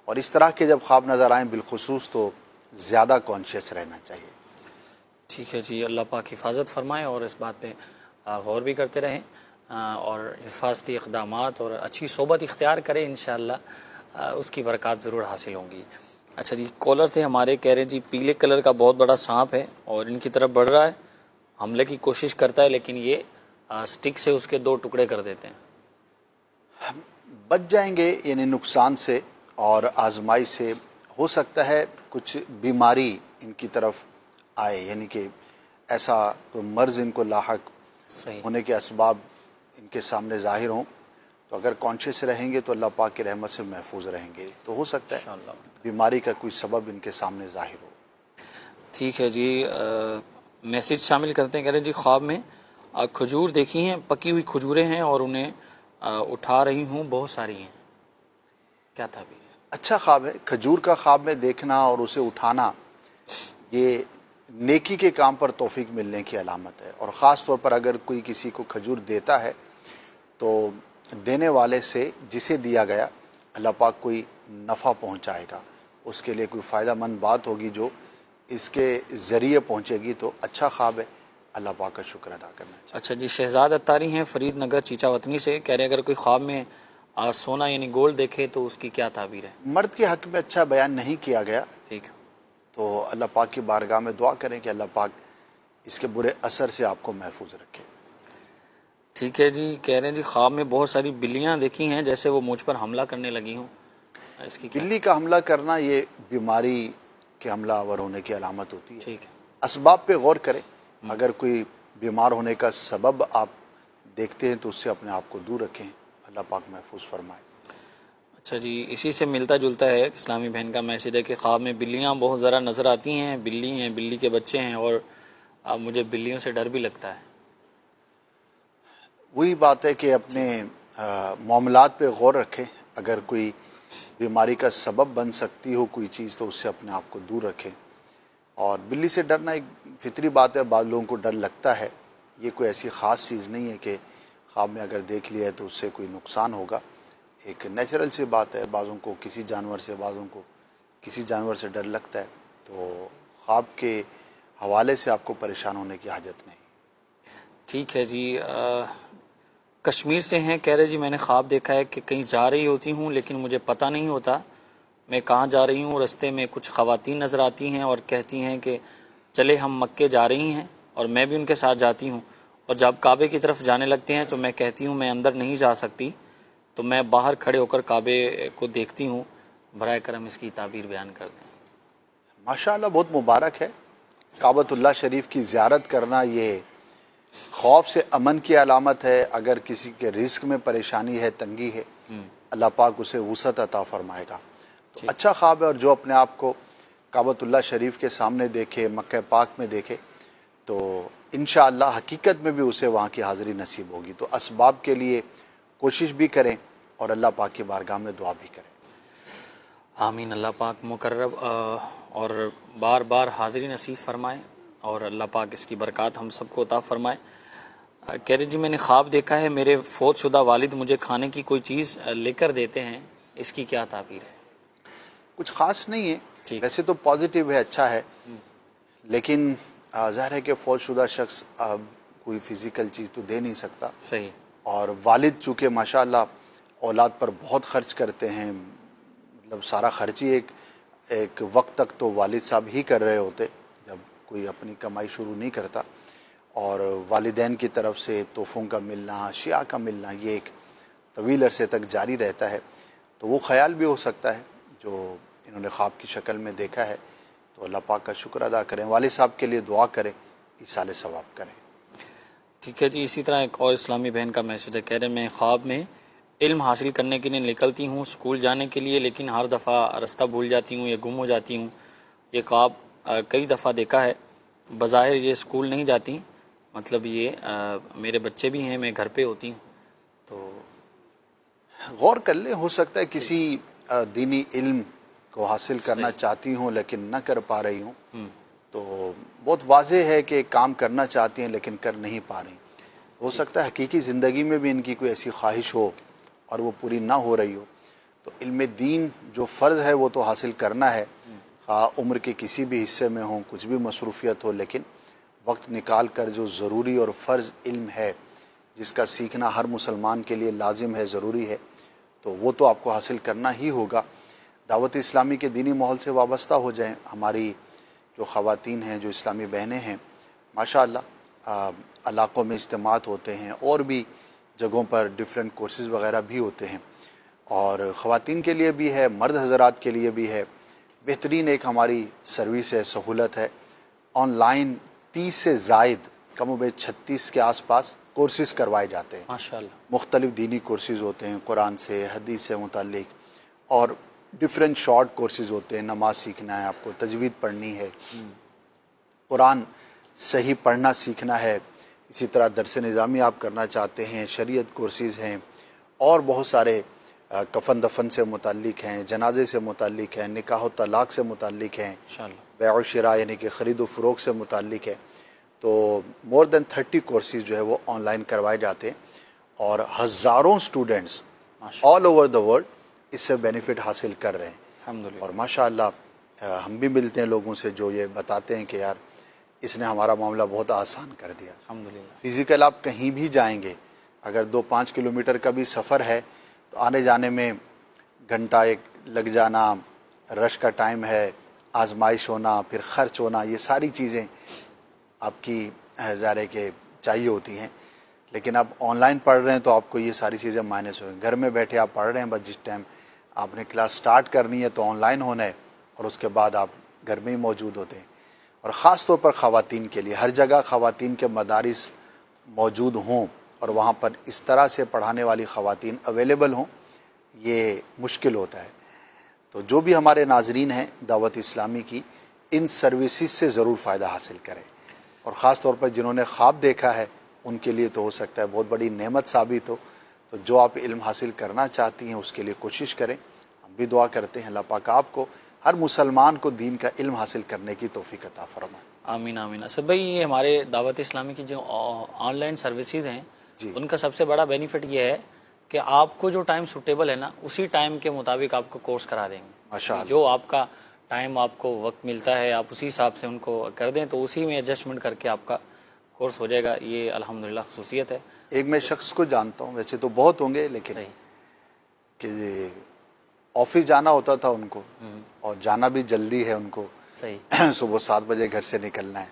اور اس طرح کے جب خواب نظر آئیں بالخصوص تو زیادہ کانشیس رہنا چاہیے۔ ٹھیک ہے جی، اللہ پاک حفاظت فرمائے، اور اس بات پہ غور بھی کرتے رہیں، اور حفاظتی اقدامات اور اچھی صحبت اختیار کریں، انشاءاللہ اس کی برکات ضرور حاصل ہوں گی۔ اچھا جی، کالر تھے ہمارے، کہہ رہے ہیں جی پیلے کلر کا بہت بڑا سانپ ہے اور ان کی طرف بڑھ رہا ہے، حملے کی کوشش کرتا ہے لیکن یہ سٹک سے اس کے 2 ٹکڑے کر دیتے ہیں۔ بچ جائیں گے یعنی نقصان سے اور آزمائی سے۔ ہو سکتا ہے کچھ بیماری ان کی طرف آئے، یعنی کہ ایسا کوئی مرض ان کو لاحق ہونے کے اسباب ان کے سامنے ظاہر ہوں، تو اگر کانشیس رہیں گے تو اللہ پاک کی رحمت سے محفوظ رہیں گے۔ تو ہو سکتا ہے بیماری کا کوئی سبب ان کے سامنے ظاہر ہو۔ ٹھیک ہے جی، میسج شامل کرتے ہیں، کہہ رہے ہیں جی خواب میں کھجور دیکھی ہیں، پکی ہوئی کھجوریں ہیں اور انہیں اٹھا رہی ہوں، بہت ساری ہیں، کیا تعبیر ہے؟ اچھا خواب ہے۔ کھجور کا خواب میں دیکھنا اور اسے اٹھانا یہ نیکی کے کام پر توفیق ملنے کی علامت ہے، اور خاص طور پر اگر کوئی کسی کو کھجور دیتا ہے تو دینے والے سے جسے دیا گیا اللہ پاک کوئی نفع پہنچائے گا، اس کے لیے کوئی فائدہ مند بات ہوگی جو اس کے ذریعے پہنچے گی۔ تو اچھا خواب ہے، اللہ پاک کا شکر ادا کرنا چاہیے۔ اچھا جی، شہزاد اتاری ہیں فرید نگر چیچا وطنی سے، کہہ رہے ہیں اگر کوئی خواب میں سونا یعنی گولڈ دیکھے تو اس کی کیا تعبیر ہے؟ مرد کے حق میں اچھا بیان نہیں کیا گیا، ٹھیک، تو اللہ پاک کی بارگاہ میں دعا کریں کہ اللہ پاک اس کے برے اثر سے آپ کو محفوظ رکھے۔ ٹھیک ہے جی، کہہ رہے ہیں جی خواب میں بہت ساری بلیاں دیکھی ہیں جیسے وہ مجھ پر حملہ کرنے لگی ہوں، اس کی کیا؟ بلی کا حملہ کرنا یہ بیماری کے حملہ آور ہونے کی علامت ہوتی ہے۔ ٹھیک ہے، اسباب پہ غور کریں، اگر کوئی بیمار ہونے کا سبب آپ دیکھتے ہیں تو اس سے اپنے آپ کو دور رکھیں، اللہ پاک محفوظ فرمائے۔ اچھا جی، اسی سے ملتا جلتا ہے اسلامی بہن کا میسج ہے کہ خواب میں بلیاں بہت ذرا نظر آتی ہیں، بلی ہیں، بلی کے بچے ہیں، اور مجھے بلیوں سے ڈر بھی لگتا ہے۔ وہی بات ہے کہ اپنے معاملات پہ غور رکھیں، اگر کوئی بیماری کا سبب بن سکتی ہو کوئی چیز تو اس سے اپنے آپ کو دور رکھیں۔ اور بلی سے ڈرنا ایک فطری بات ہے، بعض لوگوں کو ڈر لگتا ہے، یہ کوئی ایسی خاص چیز نہیں ہے کہ خواب میں اگر دیکھ لیا ہے تو اس سے کوئی نقصان ہوگا، ایک نیچرل سی بات ہے۔ بعضوں کو کسی جانور سے، بعضوں کو کسی جانور سے ڈر لگتا ہے، تو خواب کے حوالے سے آپ کو پریشان ہونے کی حاجت نہیں۔ ٹھیک ہے جی، کشمیر سے ہیں، کہہ رہے جی میں نے خواب دیکھا ہے کہ کہیں جا رہی ہوتی ہوں لیکن مجھے پتہ نہیں ہوتا میں کہاں جا رہی ہوں. رستے میں کچھ خواتین نظر آتی ہیں اور کہتی ہیں کہ چلے ہم مکے جا رہی ہیں، اور میں بھی ان کے ساتھ جاتی ہوں. اور جب کعبے کی طرف جانے لگتے ہیں تو میں کہتی ہوں میں اندر نہیں جا سکتی، تو میں باہر کھڑے ہو کر کعبے کو دیکھتی ہوں. برائے کرم اس کی تعبیر بیان کر دیں. ماشاءاللہ بہت مبارک ہے. کعبۃ اللہ شریف کی زیارت کرنا یہ خوف سے امن کی علامت ہے. اگر کسی کے رزق میں پریشانی ہے، تنگی ہے، اللہ پاک اسے وسعت عطا فرمائے گا. تو اچھا خواب ہے، اور جو اپنے آپ کو کعبۃ اللہ شریف کے سامنے دیکھے، مکہ پاک میں دیکھے، تو انشاءاللہ حقیقت میں بھی اسے وہاں کی حاضری نصیب ہوگی. تو اسباب کے لیے کوشش بھی کریں اور اللہ پاک کی بارگاہ میں دعا بھی کریں. آمین. اللہ پاک مقرب اور بار بار حاضری نصیب فرمائے، اور اللہ پاک اس کی برکات ہم سب کو عطا فرمائے. کہہ رہے جی میں نے خواب دیکھا ہے میرے فوت شدہ والد مجھے کھانے کی کوئی چیز لے کر دیتے ہیں، اس کی کیا تعبیر ہے؟ کچھ خاص نہیں ہے، ٹھیک. ویسے تو پازیٹیو ہے، اچھا ہے، لیکن ظاہر ہے کہ فوت شدہ شخص کوئی فزیکل چیز تو دے نہیں سکتا. صحیح. اور والد چونکہ ماشاءاللہ اولاد پر بہت خرچ کرتے ہیں، مطلب سارا خرچ ہی ایک وقت تک تو والد صاحب ہی کر رہے ہوتے جب کوئی اپنی کمائی شروع نہیں کرتا. اور والدین کی طرف سے تحفوں کا ملنا، اشیاء کا ملنا، یہ ایک طویل عرصے تک جاری رہتا ہے. تو وہ خیال بھی ہو سکتا ہے جو انہوں نے خواب کی شکل میں دیکھا ہے. تو اللہ پاک کا شکر ادا کریں، والد صاحب کے لیے دعا کریں، ایصال ثواب کریں. ٹھیک ہے جی. اسی طرح ایک اور اسلامی بہن کا میسج ہے. کہہ رہے میں خواب میں علم حاصل کرنے کے لیے نکلتی ہوں اسکول جانے کے لیے، لیکن ہر دفعہ رستہ بھول جاتی ہوں یا گم ہو جاتی ہوں. یہ خواب کئی دفعہ دیکھا ہے. بظاہر یہ اسکول نہیں جاتی، مطلب یہ میرے بچے بھی ہیں، میں گھر پہ ہوتی ہوں. تو غور کر لیں، ہو سکتا ہے کسی دینی علم کو حاصل کرنا چاہتی ہوں لیکن نہ کر پا رہی ہوں. تو بہت واضح ہے کہ کام کرنا چاہتی ہیں لیکن کر نہیں پا رہی. ہو سکتا ہے حقیقی زندگی میں بھی ان کی کوئی ایسی خواہش ہو اور وہ پوری نہ ہو رہی ہو. تو علم دین جو فرض ہے وہ تو حاصل کرنا ہے، خواہ عمر کے کسی بھی حصے میں ہوں، کچھ بھی مصروفیت ہو، لیکن وقت نکال کر جو ضروری اور فرض علم ہے جس کا سیکھنا ہر مسلمان کے لیے لازم ہے، ضروری ہے، تو وہ تو آپ کو حاصل کرنا ہی ہوگا. دعوت اسلامی کے دینی ماحول سے وابستہ ہو جائیں. ہماری جو خواتین ہیں، جو اسلامی بہنیں ہیں، ماشاءاللہ علاقوں میں اجتماعات ہوتے ہیں، اور بھی جگہوں پر ڈیفرنٹ کورسز وغیرہ بھی ہوتے ہیں، اور خواتین کے لیے بھی ہے، مرد حضرات کے لیے بھی ہے. بہترین ایک ہماری سروس ہے، سہولت ہے. آن لائن 30 سے زائد، کم و بیش 36 کے آس پاس کورسز کروائے جاتے ہیں. ماشاءاللہ مختلف دینی کورسز ہوتے ہیں، قرآن سے، حدیث سے متعلق، اور ڈیفرنٹ شارٹ کورسز ہوتے ہیں. نماز سیکھنا ہے آپ کو، تجوید پڑھنی ہے، قرآن صحیح پڑھنا سیکھنا ہے، اسی طرح درس نظامی آپ کرنا چاہتے ہیں، شریعت کورسز ہیں، اور بہت سارے کفن دفن سے متعلق ہیں، جنازے سے متعلق ہیں، نکاح و طلاق سے متعلق ہیں، بیع و شراء یعنی کہ خرید و فروخت سے متعلق ہے. تو مور دین 30 کورسز جو ہے وہ آن لائن کروائے جاتے ہیں، اور ہزاروں students all over the world اس سے بینیفٹ حاصل کر رہے ہیں. الحمدللہ. اور ماشاءاللہ ہم بھی ملتے ہیں لوگوں سے جو یہ بتاتے ہیں کہ یار اس نے ہمارا معاملہ بہت آسان کر دیا. الحمدللہ. فزیکل آپ کہیں بھی جائیں گے، اگر 2-5 کلومیٹر کا بھی سفر ہے تو آنے جانے میں گھنٹہ ایک لگ جانا، رش کا ٹائم ہے، آزمائش ہونا، پھر خرچ ہونا، یہ ساری چیزیں آپ کی ظاہر ہے کہ چاہیے ہوتی ہیں. لیکن آپ آن لائن پڑھ رہے ہیں تو آپ کو یہ ساری چیزیں مائنس ہوئیں. گھر میں بیٹھے آپ پڑھ رہے ہیں، بس جس ٹائم آپ نے کلاس سٹارٹ کرنی ہے تو آن لائن ہونا ہے، اور اس کے بعد آپ گھر میں ہی موجود ہوتے ہیں. اور خاص طور پر خواتین کے لیے ہر جگہ خواتین کے مدارس موجود ہوں اور وہاں پر اس طرح سے پڑھانے والی خواتین اویلیبل ہوں، یہ مشکل ہوتا ہے. تو جو بھی ہمارے ناظرین ہیں دعوت اسلامی کی، ان سروسز سے ضرور فائدہ حاصل کریں. اور خاص طور پر جنہوں نے خواب دیکھا ہے ان کے لیے تو ہو سکتا ہے بہت بڑی نعمت ثابت ہو. تو جو آپ علم حاصل کرنا چاہتی ہیں اس کے لیے کوشش کریں. ہم بھی دعا کرتے ہیں اللہ پاک آپ کو، ہر مسلمان کو دین کا علم حاصل کرنے کی توفیق عطا فرمائے. آمین آمین. اسد بھائی، یہ ہمارے دعوت اسلامی کی جو آن لائن سروسز ہیں جی. ان کا سب سے بڑا بینیفٹ یہ ہے کہ آپ کو جو ٹائم سوٹیبل ہے نا، اسی ٹائم کے مطابق آپ کو کورس کرا دیں گے. ماشاءاللہ. جو آپ کا ٹائم آپ کو وقت ملتا ہے آپ اسی حساب سے ان کو کر دیں تو اسی میں ایڈجسٹمنٹ کر کے آپ کا کورس ہو جائے گا. یہ الحمدللہ خصوصیت ہے. ایک میں شخص کو جانتا ہوں، ویسے تو بہت ہوں گے، لیکن صحیح. کہ آفس جانا ہوتا تھا ان کو، اور جانا بھی جلدی ہے ان کو، صحیح. صبح 7 بجے گھر سے نکلنا ہے،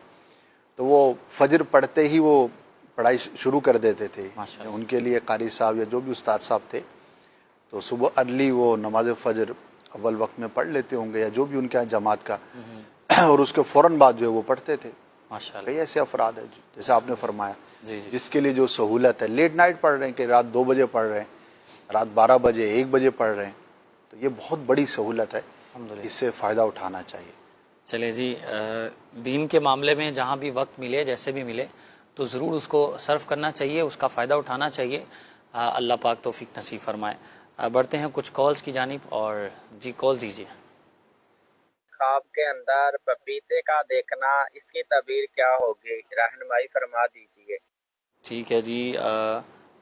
تو وہ فجر پڑھتے ہی وہ پڑھائی شروع کر دیتے تھے. ماشاء اللہ. ان کے لیے قاری صاحب یا جو بھی استاد صاحب تھے، تو صبح ارلی وہ نماز فجر اول وقت میں پڑھ لیتے ہوں گے، یا جو بھی ان کے یہاں جماعت کا، اور اس کے فوراً بعد جو ہے وہ پڑھتے تھے. ماشاء اللہ. کئی ایسے افراد ہیں جیسے آپ نے فرمایا، جی جی. جس کے لیے جو سہولت ہے، لیٹ نائٹ پڑھ رہے ہیں کہ رات 2 بجے پڑھ رہے ہیں، رات 12 بجے 1 بجے پڑھ رہے ہیں، تو یہ بہت بڑی سہولت ہے، اس سے فائدہ اٹھانا چاہیے. چلے جی، دین کے معاملے میں جہاں بھی وقت ملے، جیسے بھی ملے، تو ضرور اس کو صرف کرنا چاہیے، اس کا فائدہ اٹھانا چاہیے. اللہ پاک توفیق نصیب فرمائے. بڑھتے ہیں کچھ کالز کی جانب، اور جی کال دیجیے. خواب کے اندر پپیتے کا دیکھنا، اس کی تعبیر کیا ہوگی؟ رہنمائی فرما دیجیے. ٹھیک ہے جی،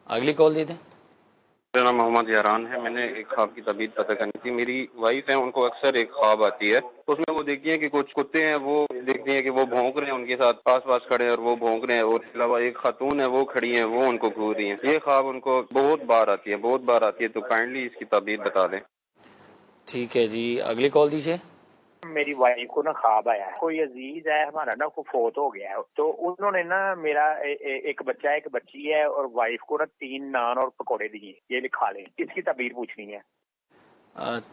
اگلی کال دے دیں. میرا نام محمد یاران ہے. میں نے ایک خواب کی تعبیر پتہ کرنی تھی. میری وائف ہے، ان کو اکثر ایک خواب آتی ہے، تو اس میں وہ دیکھتی ہیں کہ کچھ کتے ہیں، وہ دیکھتی ہیں کہ وہ بھونک رہے ہیں، ان کے ساتھ پاس کھڑے ہیں اور وہ بھونک رہے ہیں، اور اس کے علاوہ ایک خاتون ہے، وہ کھڑی ہیں، وہ ان کو گھور رہی ہیں. یہ خواب ان کو بہت بار آتی ہے، تو کائنڈلی اس کی تعبیر بتا دیں. ٹھیک ہے جی، اگلی کال دیجیے. میری وائف کو نا خواب آیا ہے، کوئی عزیز ہے ہمارا نا کو فوت ہو گیا ہے، تو انہوں نے نا میرا ایک بچہ ایک بچی ہے، اور وائف کو نا 3 نان اور پکوڑے دیے، یہ لکھا لیں. اس کی تعبیر پوچھنی ہے.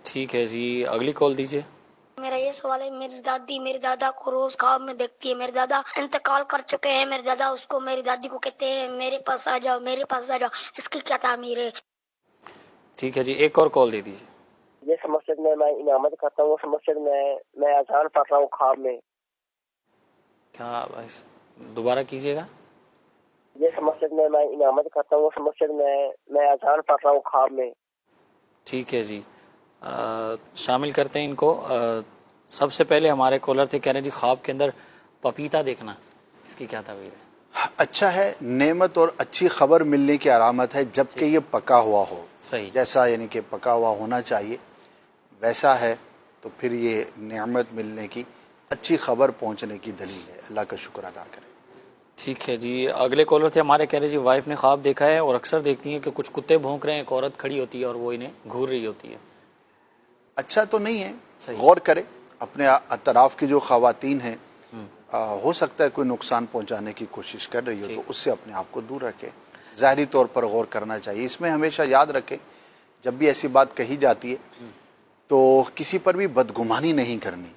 ٹھیک ہے جی، اگلی کال دیجیے. میرا یہ سوال ہے، میری دادی میرے دادا کو روز خواب میں دیکھتی ہے. میرے دادا انتقال کر چکے ہیں. میرے دادا اس کو میری دادی کو کہتے ہیں میرے پاس آ جاؤ، میرے پاس آ جاؤ. اس کی کیا تعمیر ہے؟ ٹھیک ہے جی، ایک اور کال دے دیجیے. جس مسجد میں میں امامت کرتا ہوں، اس مسجد میں اذان پڑھ رہا ہوں خواب میں. کیا دوبارہ کیجیے گا. جس مسجد میں میں امامت کرتا ہوں، اس مسجد میں اذان پڑھ رہا ہوں خواب میں. ٹھیک ہے جی، شامل کرتے ہیں ان کو. سب سے پہلے ہمارے کالر تھے، کہہ رہے ہیں جی خواب کے اندر پپیتا دیکھنا، اس کی کیا تعبیر ہے؟ اچھا ہے، نعمت اور اچھی خبر ملنے کی علامت ہے جب کہ یہ پکا ہوا ہو. صحیح. جیسا یعنی کہ پکا ہوا ہونا چاہیے ویسا ہے، تو پھر یہ نعمت ملنے کی، اچھی خبر پہنچنے کی دلیل ہے. اللہ کا شکر ادا کریں. ٹھیک ہے جی، اگلے کالر تھے ہمارے، کہہ رہے جی وائف نے خواب دیکھا ہے اور اکثر دیکھتی ہیں کہ کچھ کتے بھونک رہے ہیں، ایک عورت کھڑی ہوتی ہے اور وہ انہیں گھور رہی ہوتی ہے. اچھا تو نہیں ہے، غور کریں. اپنے اطراف کی جو خواتین ہیں، ہو سکتا ہے کوئی نقصان پہنچانے کی کوشش کر رہی ہو، تو اس سے اپنے آپ کو دور رکھیں. ظاہری طور پر غور کرنا چاہیے. اس میں ہمیشہ یاد رکھیں، جب بھی ایسی بات کہی جاتی ہے تو کسی پر بھی بدگمانی نہیں کرنی.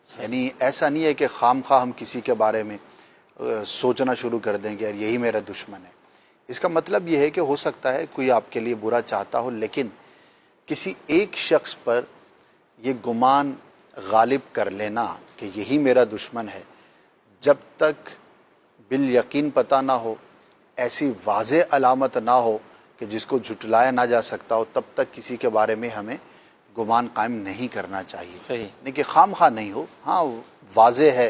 یعنی ایسا نہیں ہے کہ خام خواہ ہم کسی کے بارے میں سوچنا شروع کر دیں کہ یار یہی میرا دشمن ہے. اس کا مطلب یہ ہے کہ ہو سکتا ہے کوئی آپ کے لیے برا چاہتا ہو، لیکن کسی ایک شخص پر یہ گمان غالب کر لینا کہ یہی میرا دشمن ہے، جب تک بالیقین پتہ نہ ہو، ایسی واضح علامت نہ ہو کہ جس کو جھٹلایا نہ جا سکتا ہو، تب تک کسی کے بارے میں ہمیں گمان قائم نہیں کرنا چاہیے. صحیح. نہیں کہ خام خواہ نہیں ہو، ہاں واضح ہے،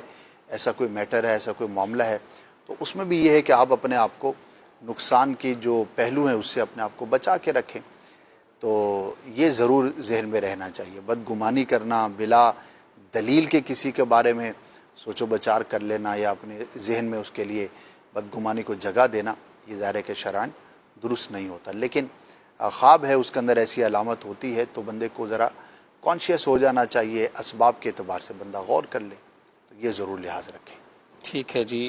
ایسا کوئی میٹر ہے، ایسا کوئی معاملہ ہے، تو اس میں بھی یہ ہے کہ آپ اپنے آپ کو نقصان کے جو پہلو ہیں اس سے اپنے آپ کو بچا کے رکھیں. تو یہ ضرور ذہن میں رہنا چاہیے. بدگمانی کرنا، بلا دلیل کے کسی کے بارے میں سوچ و بچار کر لینا، یا اپنے ذہن میں اس کے لیے بدگمانی کو جگہ دینا، یہ ظاہر ہے کہ شرعاً درست نہیں ہوتا. لیکن خواب ہے، اس کے اندر ایسی علامت ہوتی ہے، تو بندے کو ذرا کانشیس ہو جانا چاہیے، اسباب کے اعتبار سے بندہ غور کر لے، تو یہ ضرور لحاظ رکھیں. ٹھیک ہے جی،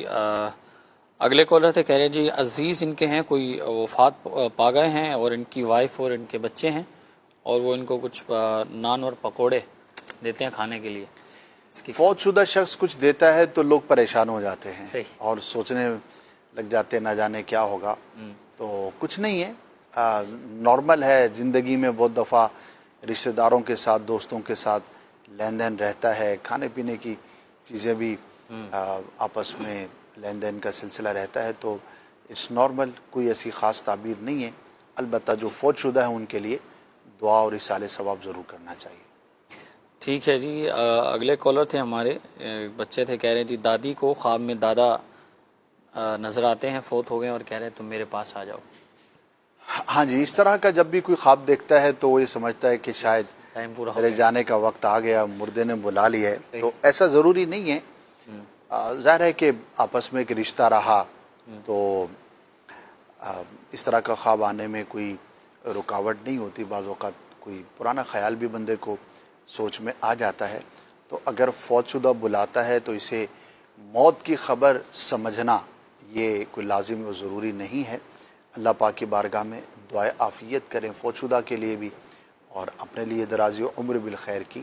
اگلے کالر تھے، کہہ رہے جی عزیز ان کے ہیں، کوئی وفات پا گئے ہیں، اور ان کی وائف اور ان کے بچے ہیں، اور وہ ان کو کچھ نان اور پکوڑے دیتے ہیں کھانے کے لیے. فوت شدہ شخص کچھ دیتا ہے تو لوگ پریشان ہو جاتے ہیں. صحیح. اور سوچنے لگ جاتے ہیں نہ جانے کیا ہوگا. تو کچھ نہیں ہے، نارمل ہے. زندگی میں بہت دفعہ رشتہ داروں کے ساتھ، دوستوں کے ساتھ لین دین رہتا ہے، کھانے پینے کی چیزیں بھی آپس میں لین دین کا سلسلہ رہتا ہے، تو اس نارمل، کوئی ایسی خاص تعبیر نہیں ہے. البتہ جو فوت شدہ ہیں ان کے لیے دعا اور اصالِ ثواب ضرور کرنا چاہیے. ٹھیک ہے جی، اگلے کالر تھے ہمارے، بچے تھے، کہہ رہے ہیں جی دادی کو خواب میں دادا نظر آتے ہیں، فوت ہو گئے، اور کہہ رہے ہیں تم میرے پاس آ جاؤ. ہاں جی، اس طرح کا جب بھی کوئی خواب دیکھتا ہے تو وہ یہ سمجھتا ہے کہ شاید میرے جانے کا وقت آ گیا، مردے نے بلا لیا ہے. تو ایسا ضروری نہیں ہے. ظاہر ہے کہ آپس میں ایک رشتہ رہا تو اس طرح کا خواب آنے میں کوئی رکاوٹ نہیں ہوتی. بعض اوقات کوئی پرانا خیال بھی بندے کو سوچ میں آ جاتا ہے. تو اگر فوت شدہ بلاتا ہے تو اسے موت کی خبر سمجھنا یہ کوئی لازم و ضروری نہیں ہے. اللہ پاک کی بارگاہ میں دعائے عافیت کریں فوت شدہ کے لیے بھی، اور اپنے لیے درازی عمر بالخیر کی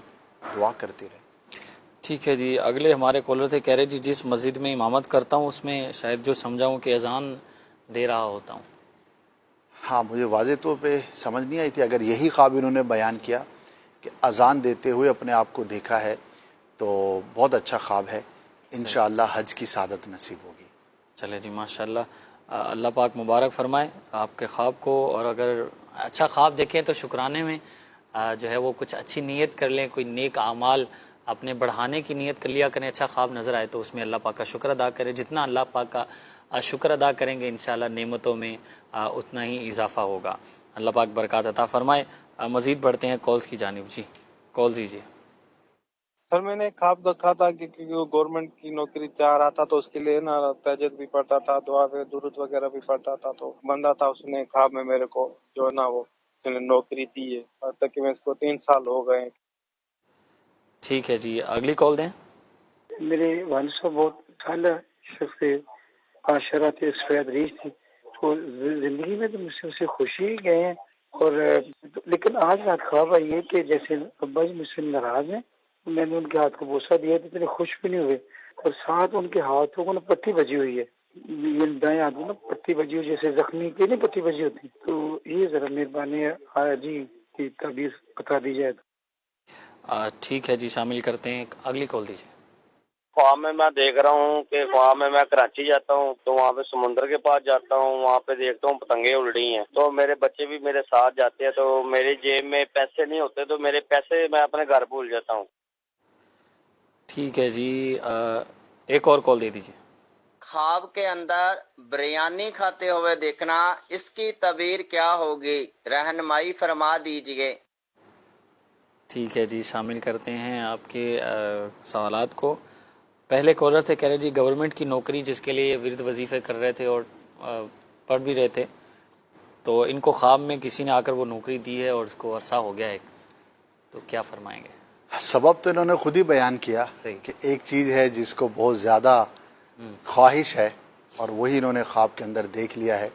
دعا کرتے رہیں. ٹھیک ہے جی. اگلے ہمارے کالر تھے، کہہ رہے جی جس مسجد میں امامت کرتا ہوں اس میں شاید جو سمجھاؤں کہ اذان دے رہا ہوتا ہوں. ہاں، مجھے واضح طور پہ سمجھ نہیں آئی تھی. اگر یہی خواب انہوں نے بیان کیا کہ اذان دیتے ہوئے اپنے آپ کو دیکھا ہے تو بہت اچھا خواب ہے. انشاءاللہ حج کی سعادت نصیب ہوگی. چلے جی ماشاءاللہ، اللہ پاک مبارک فرمائے آپ کے خواب کو. اور اگر اچھا خواب دیکھیں تو شکرانے میں جو ہے وہ کچھ اچھی نیت کر لیں، کوئی نیک اعمال اپنے بڑھانے کی نیت کر لیا کریں. اچھا خواب نظر آئے تو اس میں اللہ پاک کا شکر ادا کریں. جتنا اللہ پاک کا شکر ادا کریں گے انشاءاللہ نعمتوں میں اتنا ہی اضافہ ہوگا. اللہ پاک برکات عطا فرمائے. مزید بڑھتے ہیں کالز کی جانب. جی کال دیجیے. سر میں نے خواب دیکھا تھا کہ وہ گورنمنٹ کی نوکری چاہ رہا تھا تو اس کے لیے نا تہجد بھی پڑھتا تھا، دعا پہ درود وغیرہ بھی پڑھتا تھا. تو بندہ تھا، اس نے خواب میں میرے کو جو ہے نا وہ نوکری دی ہے، اور تک کہ میں اس کو 3 سال ہو گئے. ٹھیک ہے جی، اگلی کال دیں. میرے والد صاحب بہت اعلیٰ شخص معاشرت سفید ریش تھی، تو زندگی میں تو مجھ سے خوشی ہی گئے ہیں. اور لیکن آج رات خواب آئی ہے کہ جیسے ابا جی مجھ سے ناراض ہیں. میں نے ان کے ہاتھ کو بوسہ دیا تو اتنے خوش بھی نہیں ہوئے، اور ساتھ ان کے ہاتھوں کو نا پٹی بجی ہوئی ہے، یہ دائیں ہاتھ میں نا پٹی بجی ہوئی جیسے زخمی کی نہیں پٹی بجی ہوتی. تو یہ ذرا مہربانی ہے جی کی تعبیر بتا دی جائے. ٹھیک ہے جی، شامل کرتے ہیں. اگلی کال دیجیے. خواب میں دیکھ رہا ہوں کہ خواب میں کراچی جاتا ہوں تو وہاں پہ سمندر کے پاس جاتا ہوں، وہاں پہ دیکھتا ہوں پتنگیں اڑ رہی ہیں. تو میرے بچے بھی میرے ساتھ جاتے ہیں، تو میری جیب میں پیسے نہیں ہوتے تو میرے پیسے میں اپنے گھر بھول جاتا ہوں. ٹھیک ہے جی، ایک اور کال دے دیجیے. خواب کے اندر بریانی کھاتے ہوئے دیکھنا، اس کی تعبیر کیا ہوگی؟ رہنمائی فرما دیجیے. ٹھیک ہے جی، شامل کرتے ہیں آپ کے سوالات کو. پہلے کالر تھے، کہہ رہے جی گورنمنٹ کی نوکری جس کے لیے ورد وظیفے کر رہے تھے اور پڑھ بھی رہے تھے، تو ان کو خواب میں کسی نے آ کر وہ نوکری دی ہے اور اس کو عرصہ ہو گیا ہے، تو کیا فرمائیں گے؟ سبب تو انہوں نے خود ہی بیان کیا کہ ایک چیز ہے جس کو بہت زیادہ خواہش ہے اور وہی انہوں نے خواب کے اندر دیکھ لیا ہے.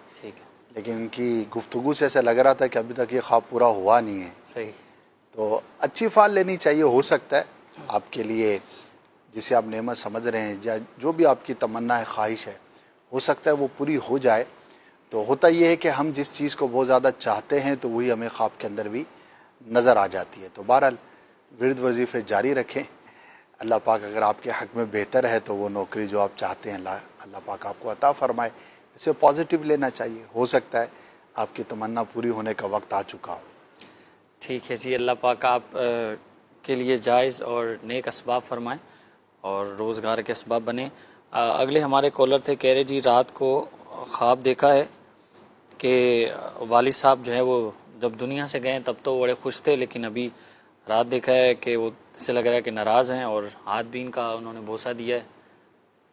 لیکن ان کی گفتگو سے ایسا لگ رہا تھا کہ ابھی تک یہ خواب پورا ہوا نہیں ہے. صحیح. تو اچھی فال لینی چاہیے. ہو سکتا ہے آپ کے لیے جسے آپ نعمت سمجھ رہے ہیں یا جو بھی آپ کی تمنا ہے، خواہش ہے، ہو سکتا ہے وہ پوری ہو جائے. تو ہوتا یہ ہے کہ ہم جس چیز کو بہت زیادہ چاہتے ہیں تو وہی ہمیں خواب کے اندر بھی نظر آ جاتی ہے. تو بہرحال ورد وظیفے جاری رکھیں. اللہ پاک اگر آپ کے حق میں بہتر ہے تو وہ نوکری جو آپ چاہتے ہیں اللہ پاک آپ کو عطا فرمائے. اسے پازیٹیو لینا چاہیے. ہو سکتا ہے آپ کی تمنا پوری ہونے کا وقت آ چکا ہو. ٹھیک ہے جی، اللہ پاک آپ کے لیے جائز اور نیک اسباب فرمائیں اور روزگار کے اسباب بنے. اگلے ہمارے کالر تھے، کہہ رہے جی رات کو خواب دیکھا ہے کہ والد صاحب جو ہے وہ جب دنیا سے گئے تب تو بڑے خوش تھے، لیکن ابھی رات دیکھا ہے کہ وہ سے لگ رہا ہے کہ ناراض ہیں اور ہاتھ بھی ان کا انہوں نے بوسہ دیا ہے،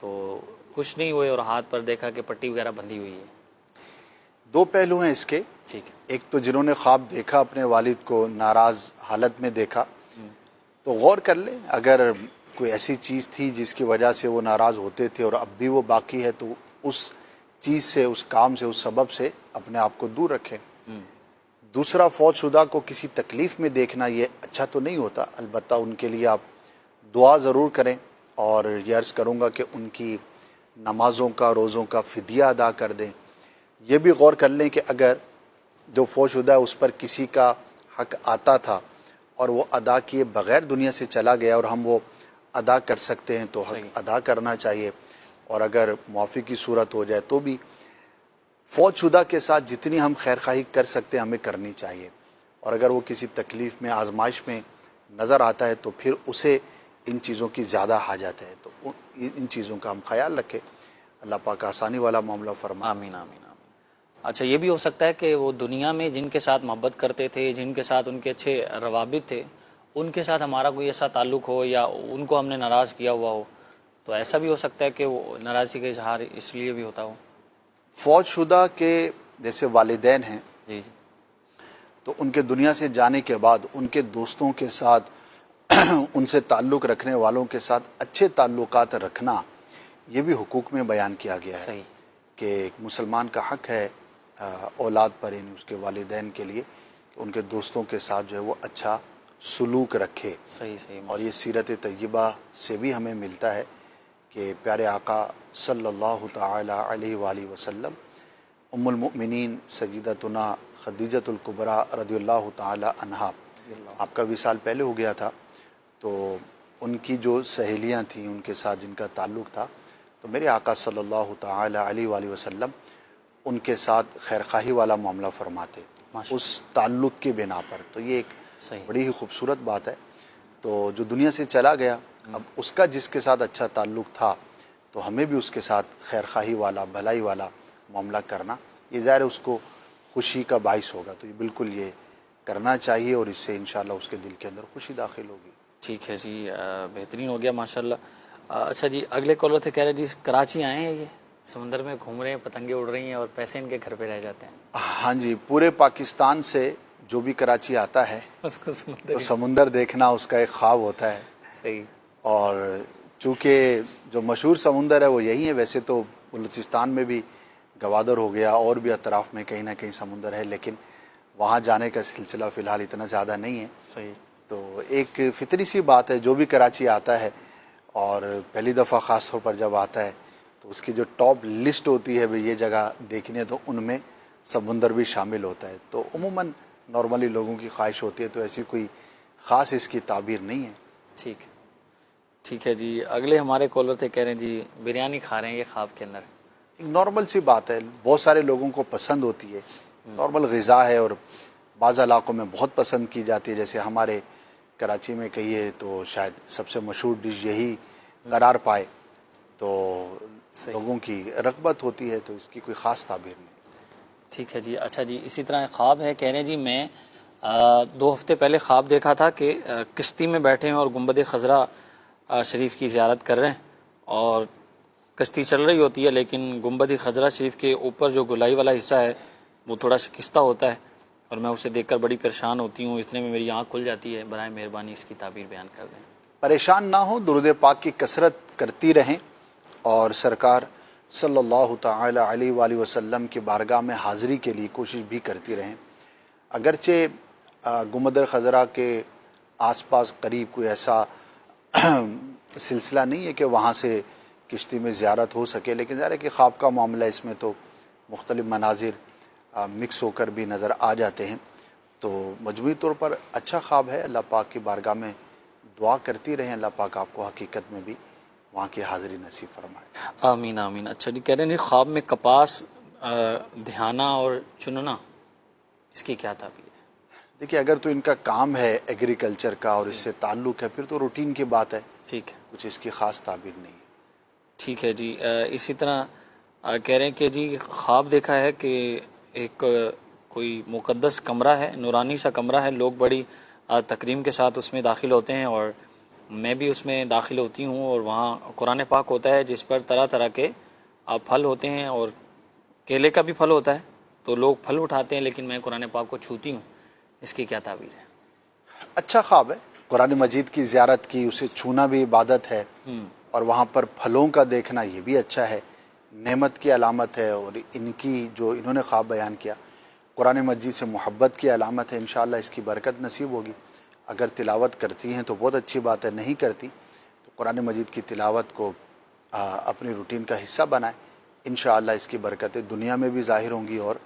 تو خوش نہیں ہوئے اور ہاتھ پر دیکھا کہ پٹی وغیرہ بندھی ہوئی ہے. 2 پہلو ہیں اس کے. ایک تو جنہوں نے خواب دیکھا اپنے والد کو ناراض حالت میں دیکھا تو غور کر لیں، اگر کوئی ایسی چیز تھی جس کی وجہ سے وہ ناراض ہوتے تھے اور اب بھی وہ باقی ہے تو اس چیز سے، اس کام سے، اس سبب سے اپنے آپ کو دور رکھیں. دوسرا، فوت شدہ کو کسی تکلیف میں دیکھنا یہ اچھا تو نہیں ہوتا. البتہ ان کے لیے آپ دعا ضرور کریں اور یہ عرض کروں گا کہ ان کی نمازوں کا، روزوں کا فدیہ ادا کر دیں. یہ بھی غور کر لیں کہ اگر جو فوت شدہ ہے اس پر کسی کا حق آتا تھا اور وہ ادا کیے بغیر دنیا سے چلا گیا اور ہم وہ ادا کر سکتے ہیں تو حق ادا کرنا چاہیے. اور اگر معافی کی صورت ہو جائے تو بھی فوت شدہ کے ساتھ جتنی ہم خیر خواہی کر سکتے ہیں ہمیں کرنی چاہیے. اور اگر وہ کسی تکلیف میں، آزمائش میں نظر آتا ہے تو پھر اسے ان چیزوں کی زیادہ حاجت ہے، تو ان چیزوں کا ہم خیال رکھیں. اللہ پاک آسانی والا معاملہ فرمائے. آمین آمین آمین. اچھا، یہ بھی ہو سکتا ہے کہ وہ دنیا میں جن کے ساتھ محبت کرتے تھے، جن کے ساتھ ان کے اچھے روابط تھے، ان کے ساتھ ہمارا کوئی ایسا تعلق ہو یا ان کو ہم نے ناراض کیا ہوا ہو، تو ایسا بھی ہو سکتا ہے کہ وہ ناراضی کا اظہار اس لیے بھی ہوتا ہو. فوت شدہ کے جیسے والدین ہیں جی جی تو ان کے دنیا سے جانے کے بعد ان کے دوستوں کے ساتھ ان سے تعلق رکھنے والوں کے ساتھ اچھے تعلقات رکھنا یہ بھی حقوق میں بیان کیا گیا ہے کہ ایک مسلمان کا حق ہے اولاد پر یعنی اس کے والدین کے لیے کہ ان کے دوستوں کے ساتھ جو ہے وہ اچھا سلوک رکھے. اور یہ سیرت طیبہ سے بھی ہمیں ملتا ہے کہ پیارے آقا صلی اللہ تعالی علیہ وآلہ وسلم ام المؤمنین سیدتنا خدیجۃ الکبریٰ رضی اللہ تعالی عنہا، آپ کا وصال پہلے ہو گیا تھا تو ان کی جو سہیلیاں تھیں ان کے ساتھ جن کا تعلق تھا تو میرے آقا صلی اللہ تعالی علیہ وآلہ وسلم ان کے ساتھ خیرخواہی والا معاملہ فرماتے اس تعلق کے بنا پر. تو یہ ایک بڑی ہی خوبصورت بات ہے. تو جو دنیا سے چلا گیا اب اس کا جس کے ساتھ اچھا تعلق تھا تو ہمیں بھی اس کے ساتھ خیرخواہی والا بھلائی والا معاملہ کرنا یہ ظاہر ہے اس کو خوشی کا باعث ہوگا. تو یہ بالکل یہ کرنا چاہیے اور اس سے انشاءاللہ اس کے دل کے اندر خوشی داخل ہوگی. ٹھیک ہے جی، بہترین ہو گیا ماشاءاللہ. اچھا جی، اگلے کالر تھے، کہہ رہے جی کراچی آئے ہیں، یہ سمندر میں گھوم رہے ہیں، پتنگیں اڑ رہی ہیں اور پیسے ان کے گھر پہ رہ جاتے ہیں. ہاں جی، پورے پاکستان سے جو بھی کراچی آتا ہے اس کو تو سمندر دیکھنا اس کا ایک خواب ہوتا ہے. صحیح. اور چونکہ جو مشہور سمندر ہے وہ یہی ہے، ویسے تو بلوچستان میں بھی گوادر ہو گیا اور بھی اطراف میں کہیں نہ کہیں سمندر ہے، لیکن وہاں جانے کا سلسلہ فی الحال اتنا زیادہ نہیں ہے. صحیح. تو ایک فطری سی بات ہے، جو بھی کراچی آتا ہے اور پہلی دفعہ خاص طور پر جب آتا ہے تو اس کی جو ٹاپ لسٹ ہوتی ہے یہ جگہ دیکھنی ہے تو ان میں سمندر بھی شامل ہوتا ہے. تو عموماً نارملی لوگوں کی خواہش ہوتی ہے، تو ایسی کوئی خاص اس کی تعبیر نہیں ہے. ٹھیک ہے جی. اگلے ہمارے کالر تھے، کہہ رہے ہیں جی بریانی کھا رہے ہیں یہ خواب کے اندر. ایک نارمل سی بات ہے، بہت سارے لوگوں کو پسند ہوتی ہے، نارمل غذا ہے اور بعض علاقوں میں بہت پسند کی جاتی ہے. جیسے ہمارے کراچی میں کہیے تو شاید سب سے مشہور ڈش یہی قرار پائے، تو لوگوں کی رغبت ہوتی ہے، تو اس کی کوئی خاص تعبیر نہیں. ٹھیک ہے جی. اچھا جی، اسی طرح خواب ہے، کہہ رہے ہیں جی میں 2 ہفتے پہلے خواب دیکھا تھا کہ کشتی میں بیٹھے ہیں اور گنبد خضرا شریف کی زیارت کر رہے ہیں اور کشتی چل رہی ہوتی ہے لیکن گنبد خضرا شریف کے اوپر جو گلائی والا حصہ ہے وہ تھوڑا شکستہ ہوتا ہے اور میں اسے دیکھ کر بڑی پریشان ہوتی ہوں. اتنے میں میری آنکھ کھل جاتی ہے. برائے مہربانی اس کی تعبیر بیان کر دیں. پریشان نہ ہو، درود پاک کی کثرت کرتی رہیں اور سرکار صلی اللہ تعالی علیہ وآلہ وسلم کی بارگاہ میں حاضری کے لیے کوشش بھی کرتی رہیں. اگرچہ گنبد خضرا کے آس پاس قریب کوئی ایسا سلسلہ نہیں ہے کہ وہاں سے کشتی میں زیارت ہو سکے، لیکن ظاہر ہے کہ خواب کا معاملہ اس میں تو مختلف مناظر مکس ہو کر بھی نظر آ جاتے ہیں. تو مجموعی طور پر اچھا خواب ہے. اللہ پاک کی بارگاہ میں دعا کرتی رہیں، اللہ پاک آپ کو حقیقت میں بھی وہاں کی حاضری نصیب فرمائے. آمین آمین. اچھا جی، کہہ رہے ہیں خواب میں کپاس دھیانا اور چننا، اس کی کیا تعبیر ہے؟ دیکھیے اگر تو ان کا کام ہے ایگریکلچر کا اور اس سے تعلق ہے پھر تو روٹین کی بات ہے. ٹھیک ہے، کچھ اس کی خاص تعبیر نہیں ہے. ٹھیک ہے جی. اسی طرح کہہ رہے ہیں کہ جی خواب دیکھا ہے کہ ایک کوئی مقدس کمرہ ہے، نورانی سا کمرہ ہے، لوگ بڑی تکریم کے ساتھ اس میں داخل ہوتے ہیں اور میں بھی اس میں داخل ہوتی ہوں اور وہاں قرآن پاک ہوتا ہے جس پر طرح طرح کے پھل ہوتے ہیں اور کیلے کا بھی پھل ہوتا ہے. تو لوگ پھل اٹھاتے ہیں لیکن میں قرآن پاک کو چھوتی ہوں. اس کی کیا تعبیر ہے؟ اچھا خواب ہے. قرآن مجید کی زیارت کی، اسے چھونا بھی عبادت ہے اور وہاں پر پھلوں کا دیکھنا یہ بھی اچھا ہے، نعمت کی علامت ہے. اور ان کی جو انہوں نے خواب بیان کیا قرآن مجید سے محبت کی علامت ہے. انشاءاللہ اس کی برکت نصیب ہوگی. اگر تلاوت کرتی ہیں تو بہت اچھی بات ہے، نہیں کرتی تو قرآن مجید کی تلاوت کو اپنی روٹین کا حصہ بنائیں. انشاءاللہ اس کی برکتیں دنیا میں بھی ظاہر ہوں گی اور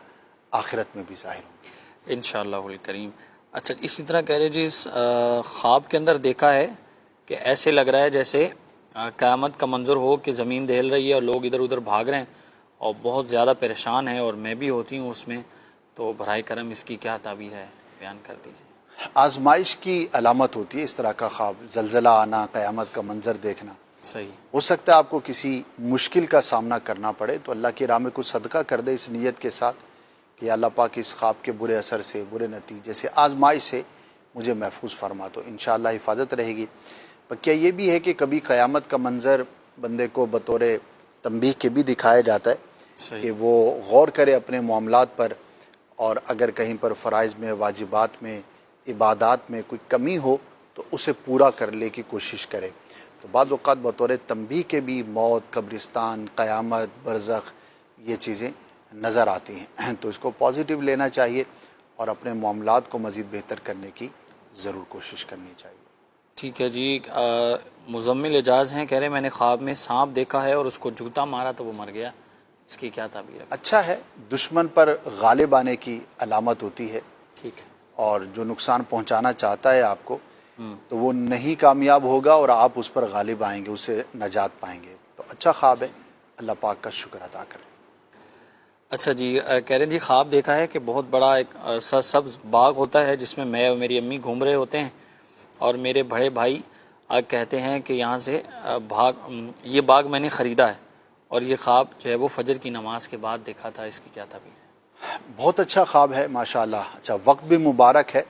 آخرت میں بھی ظاہر ہوں گی انشاءاللہ الکریم. اچھا اسی طرح کہہ رہے جی خواب کے اندر دیکھا ہے کہ ایسے لگ رہا ہے جیسے قیامت کا منظر ہو کہ زمین دہل رہی ہے اور لوگ ادھر ادھر بھاگ رہے ہیں اور بہت زیادہ پریشان ہیں اور میں بھی ہوتی ہوں اس میں. تو برائے کرم اس کی کیا تعبیر ہے، بیان کر دیجیے. آزمائش کی علامت ہوتی ہے اس طرح کا خواب، زلزلہ آنا، قیامت کا منظر دیکھنا. صحیح. ہو سکتا ہے آپ کو کسی مشکل کا سامنا کرنا پڑے تو اللہ کی راہ میں کچھ صدقہ کر دے اس نیت کے ساتھ کہ اللہ پاک اس خواب کے برے اثر سے، برے نتیجے سے، آزمائش سے مجھے محفوظ فرما. تو انشاءاللہ حفاظت رہے گی. پر کیا یہ بھی ہے کہ کبھی قیامت کا منظر بندے کو بطور تنبیہ کے بھی دکھایا جاتا ہے کہ وہ غور کرے اپنے معاملات پر، اور اگر کہیں پر فرائض میں، واجبات میں، عبادات میں کوئی کمی ہو تو اسے پورا کرنے کی کوشش کرے۔ تو بعض اوقات بطور تنبیہ کے بھی موت، قبرستان، قیامت، برزخ یہ چیزیں نظر آتی ہیں، تو اس کو پازیٹیو لینا چاہیے اور اپنے معاملات کو مزید بہتر کرنے کی ضرور کوشش کرنی چاہیے۔ ٹھیک ہے جی، مزمل اعجاز ہیں، کہہ رہے ہیں میں نے خواب میں سانپ دیکھا ہے اور اس کو جوتا مارا تو وہ مر گیا، اس کی کیا تعبیر ہے؟ اچھا ہے، دشمن پر غالب آنے کی علامت ہوتی ہے، ٹھیک ہے، اور جو نقصان پہنچانا چاہتا ہے آپ کو تو وہ نہیں کامیاب ہوگا اور آپ اس پر غالب آئیں گے، اسے نجات پائیں گے۔ تو اچھا خواب ہے، اللہ پاک کا شکر ادا کریں۔ اچھا جی، کہہ رہے ہیں جی خواب دیکھا ہے کہ بہت بڑا ایک سبز باغ ہوتا ہے جس میں اور میری امی گھوم رہے ہوتے ہیں، اور میرے بڑے بھائی کہتے ہیں کہ یہاں سے یہ باغ میں نے خریدا ہے، اور یہ خواب جو ہے وہ فجر کی نماز کے بعد دیکھا تھا، اس کی کیا تعبیر ہے؟ بہت اچھا خواب ہے ماشاءاللہ، اچھا وقت بھی مبارک ہے،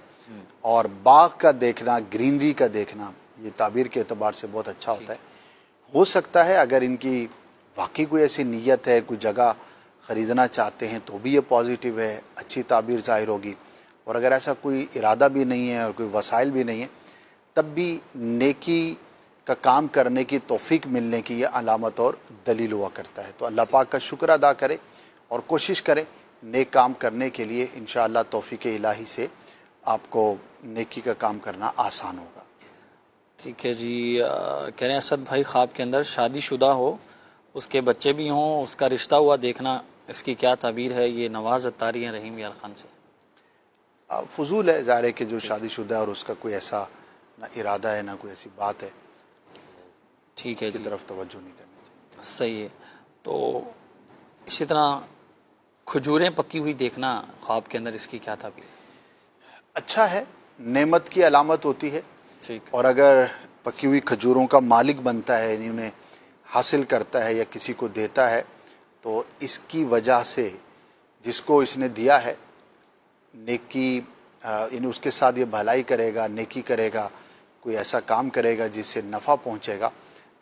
اور باغ کا دیکھنا، گرینری کا دیکھنا یہ تعبیر کے اعتبار سے بہت اچھا ہوتا ہے۔ ہو سکتا ہے اگر ان کی واقعی کوئی ایسی نیت ہے، کوئی جگہ خریدنا چاہتے ہیں تو بھی یہ پازیٹیو ہے، اچھی تعبیر ظاہر ہوگی، اور اگر ایسا کوئی ارادہ بھی نہیں ہے اور کوئی وسائل بھی نہیں ہے تب بھی نیکی کا کام کرنے کی توفیق ملنے کی یہ علامت اور دلیل ہوا کرتا ہے۔ تو اللہ پاک کا شکر ادا کرے اور کوشش کرے نیک کام کرنے کے لیے، انشاءاللہ توفیق الہی سے آپ کو نیکی کا کام کرنا آسان ہوگا۔ ٹھیک ہے جی، کہہ رہے ہیں اسد بھائی خواب کے اندر شادی شدہ ہو، اس کے بچے بھی ہوں، اس کا رشتہ ہوا دیکھنا، اس کی کیا تعبیر ہے؟ یہ نواز اتاری ہیں رحیم یار خان سے۔ فضول ہے، ظاہر ہے کہ جو شادی شدہ ہے اور اس کا کوئی ایسا نہ ارادہ ہے نہ کوئی ایسی بات ہے، ٹھیک ہے اس کی جی، طرف توجہ نہیں کرنی چاہیے۔ صحیح ہے۔ تو اسی طرح کھجوریں پکی ہوئی دیکھنا خواب کے اندر، اس کی کیا تعبیر ہے؟ اچھا ہے، نعمت کی علامت ہوتی ہے، ٹھیک، اور اگر پکی ہوئی کھجوروں کا مالک بنتا ہے، یعنی انہیں حاصل کرتا ہے یا کسی کو دیتا ہے، تو اس کی وجہ سے جس کو اس نے دیا ہے نیکی، یعنی اس کے ساتھ یہ بھلائی کرے گا، نیکی کرے گا، کوئی ایسا کام کرے گا جس سے نفع پہنچے گا،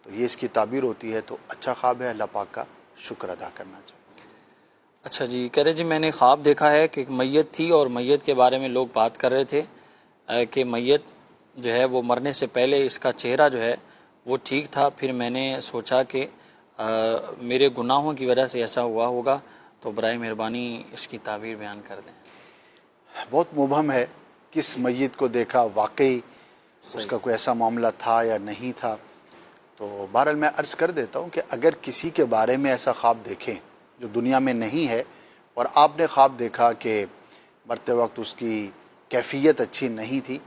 تو یہ اس کی تعبیر ہوتی ہے۔ تو اچھا خواب ہے، اللہ پاک کا شکر ادا کرنا چاہیے۔ اچھا جی، کہہ رہے جی میں نے خواب دیکھا ہے کہ ایک میت تھی، اور میت کے بارے میں لوگ بات کر رہے تھے کہ میت جو ہے وہ مرنے سے پہلے اس کا چہرہ جو ہے وہ ٹھیک تھا، پھر میں نے سوچا کہ میرے گناہوں کی وجہ سے ایسا ہوا ہوگا، تو برائے مہربانی اس کی تعبیر بیان کر دیں۔ بہت مبہم ہے، کس میت کو دیکھا، واقعی اس کا کوئی ایسا معاملہ تھا یا نہیں تھا۔ تو بہرحال میں عرض کر دیتا ہوں کہ اگر کسی کے بارے میں ایسا خواب دیکھیں جو دنیا میں نہیں ہے، اور آپ نے خواب دیکھا کہ مرتے وقت اس کی کیفیت اچھی نہیں تھی،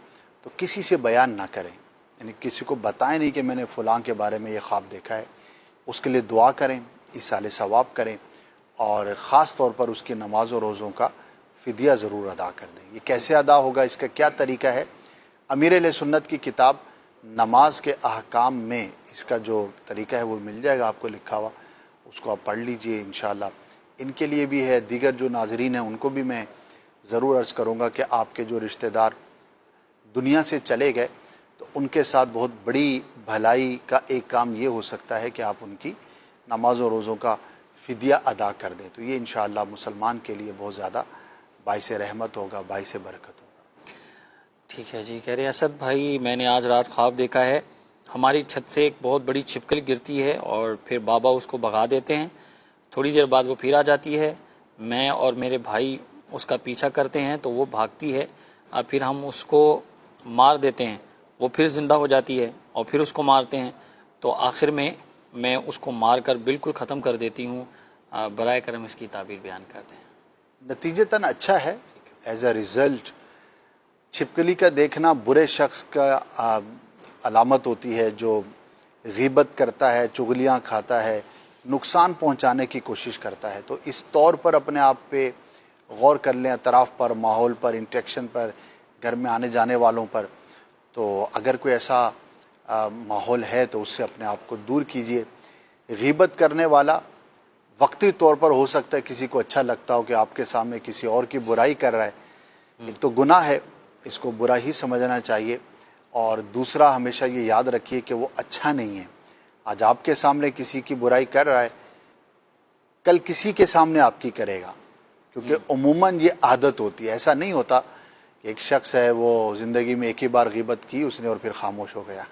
تو کسی سے بیان نہ کریں، یعنی کسی کو بتائیں نہیں کہ میں نے فلاں کے بارے میں یہ خواب دیکھا ہے۔ اس کے لیے دعا کریں، ایصال ثواب کریں، اور خاص طور پر اس کی نماز و روزوں کا فدیہ ضرور ادا کر دیں۔ یہ کیسے ادا ہوگا، اس کا کیا طریقہ ہے؟ امیر اہل سنت کی کتاب نماز کے احکام میں اس کا جو طریقہ ہے وہ مل جائے گا آپ کو لکھا ہوا، اس کو آپ پڑھ لیجئے انشاءاللہ۔ ان کے لیے بھی ہے، دیگر جو ناظرین ہیں ان کو بھی میں ضرور عرض کروں گا کہ آپ کے جو رشتہ دار دنیا سے چلے گئے تو ان کے ساتھ بہت بڑی بھلائی کا ایک کام یہ ہو سکتا ہے کہ آپ ان کی نماز و روزوں کا فدیہ ادا کر دیں۔ تو یہ انشاءاللہ مسلمان کے لیے بہت زیادہ باعث رحمت ہوگا، باعث برکت ہوگا۔ ٹھیک ہے جی، کہہ رہے ہیں اسد بھائی میں نے آج رات خواب دیکھا ہے، ہماری چھت سے ایک بہت بڑی چھپکلی گرتی ہے اور پھر بابا اس کو بھگا دیتے ہیں، تھوڑی دیر بعد وہ پھر آ جاتی ہے، میں اور میرے بھائی اس کا پیچھا کرتے ہیں تو وہ بھاگتی ہے، اور پھر ہم اس کو مار دیتے ہیں، وہ پھر زندہ ہو جاتی ہے اور پھر اس کو مارتے ہیں، تو آخر میں میں اس کو مار کر بالکل ختم کر دیتی ہوں، برائے کرم اس کی تعبیر بیان کر دیں۔ نتیجتاً اچھا ہے، ایز اے ریزلٹ چھپکلی کا دیکھنا برے شخص کا علامت ہوتی ہے، جو غیبت کرتا ہے، چغلیاں کھاتا ہے، نقصان پہنچانے کی کوشش کرتا ہے۔ تو اس طور پر اپنے آپ پہ غور کر لیں، اطراف پر، ماحول پر، انٹریکشن پر، گھر میں آنے جانے والوں پر۔ تو اگر کوئی ایسا ماحول ہے تو اس سے اپنے آپ کو دور کیجئے۔ غیبت کرنے والا وقتی طور پر ہو سکتا ہے کسی کو اچھا لگتا ہو کہ آپ کے سامنے کسی اور کی برائی کر رہا ہے، ایک تو گناہ ہے، اس کو برا ہی سمجھنا چاہیے، اور دوسرا ہمیشہ یہ یاد رکھیے کہ وہ اچھا نہیں ہے۔ آج آپ کے سامنے کسی کی برائی کر رہا ہے کل کسی کے سامنے آپ کی کرے گا، کیونکہ عموماً یہ عادت ہوتی ہے. ایسا نہیں ہوتا کہ ایک شخص ہے وہ زندگی میں ایک ہی بار غیبت کی اس نے اور پھر خاموش ہو گیا.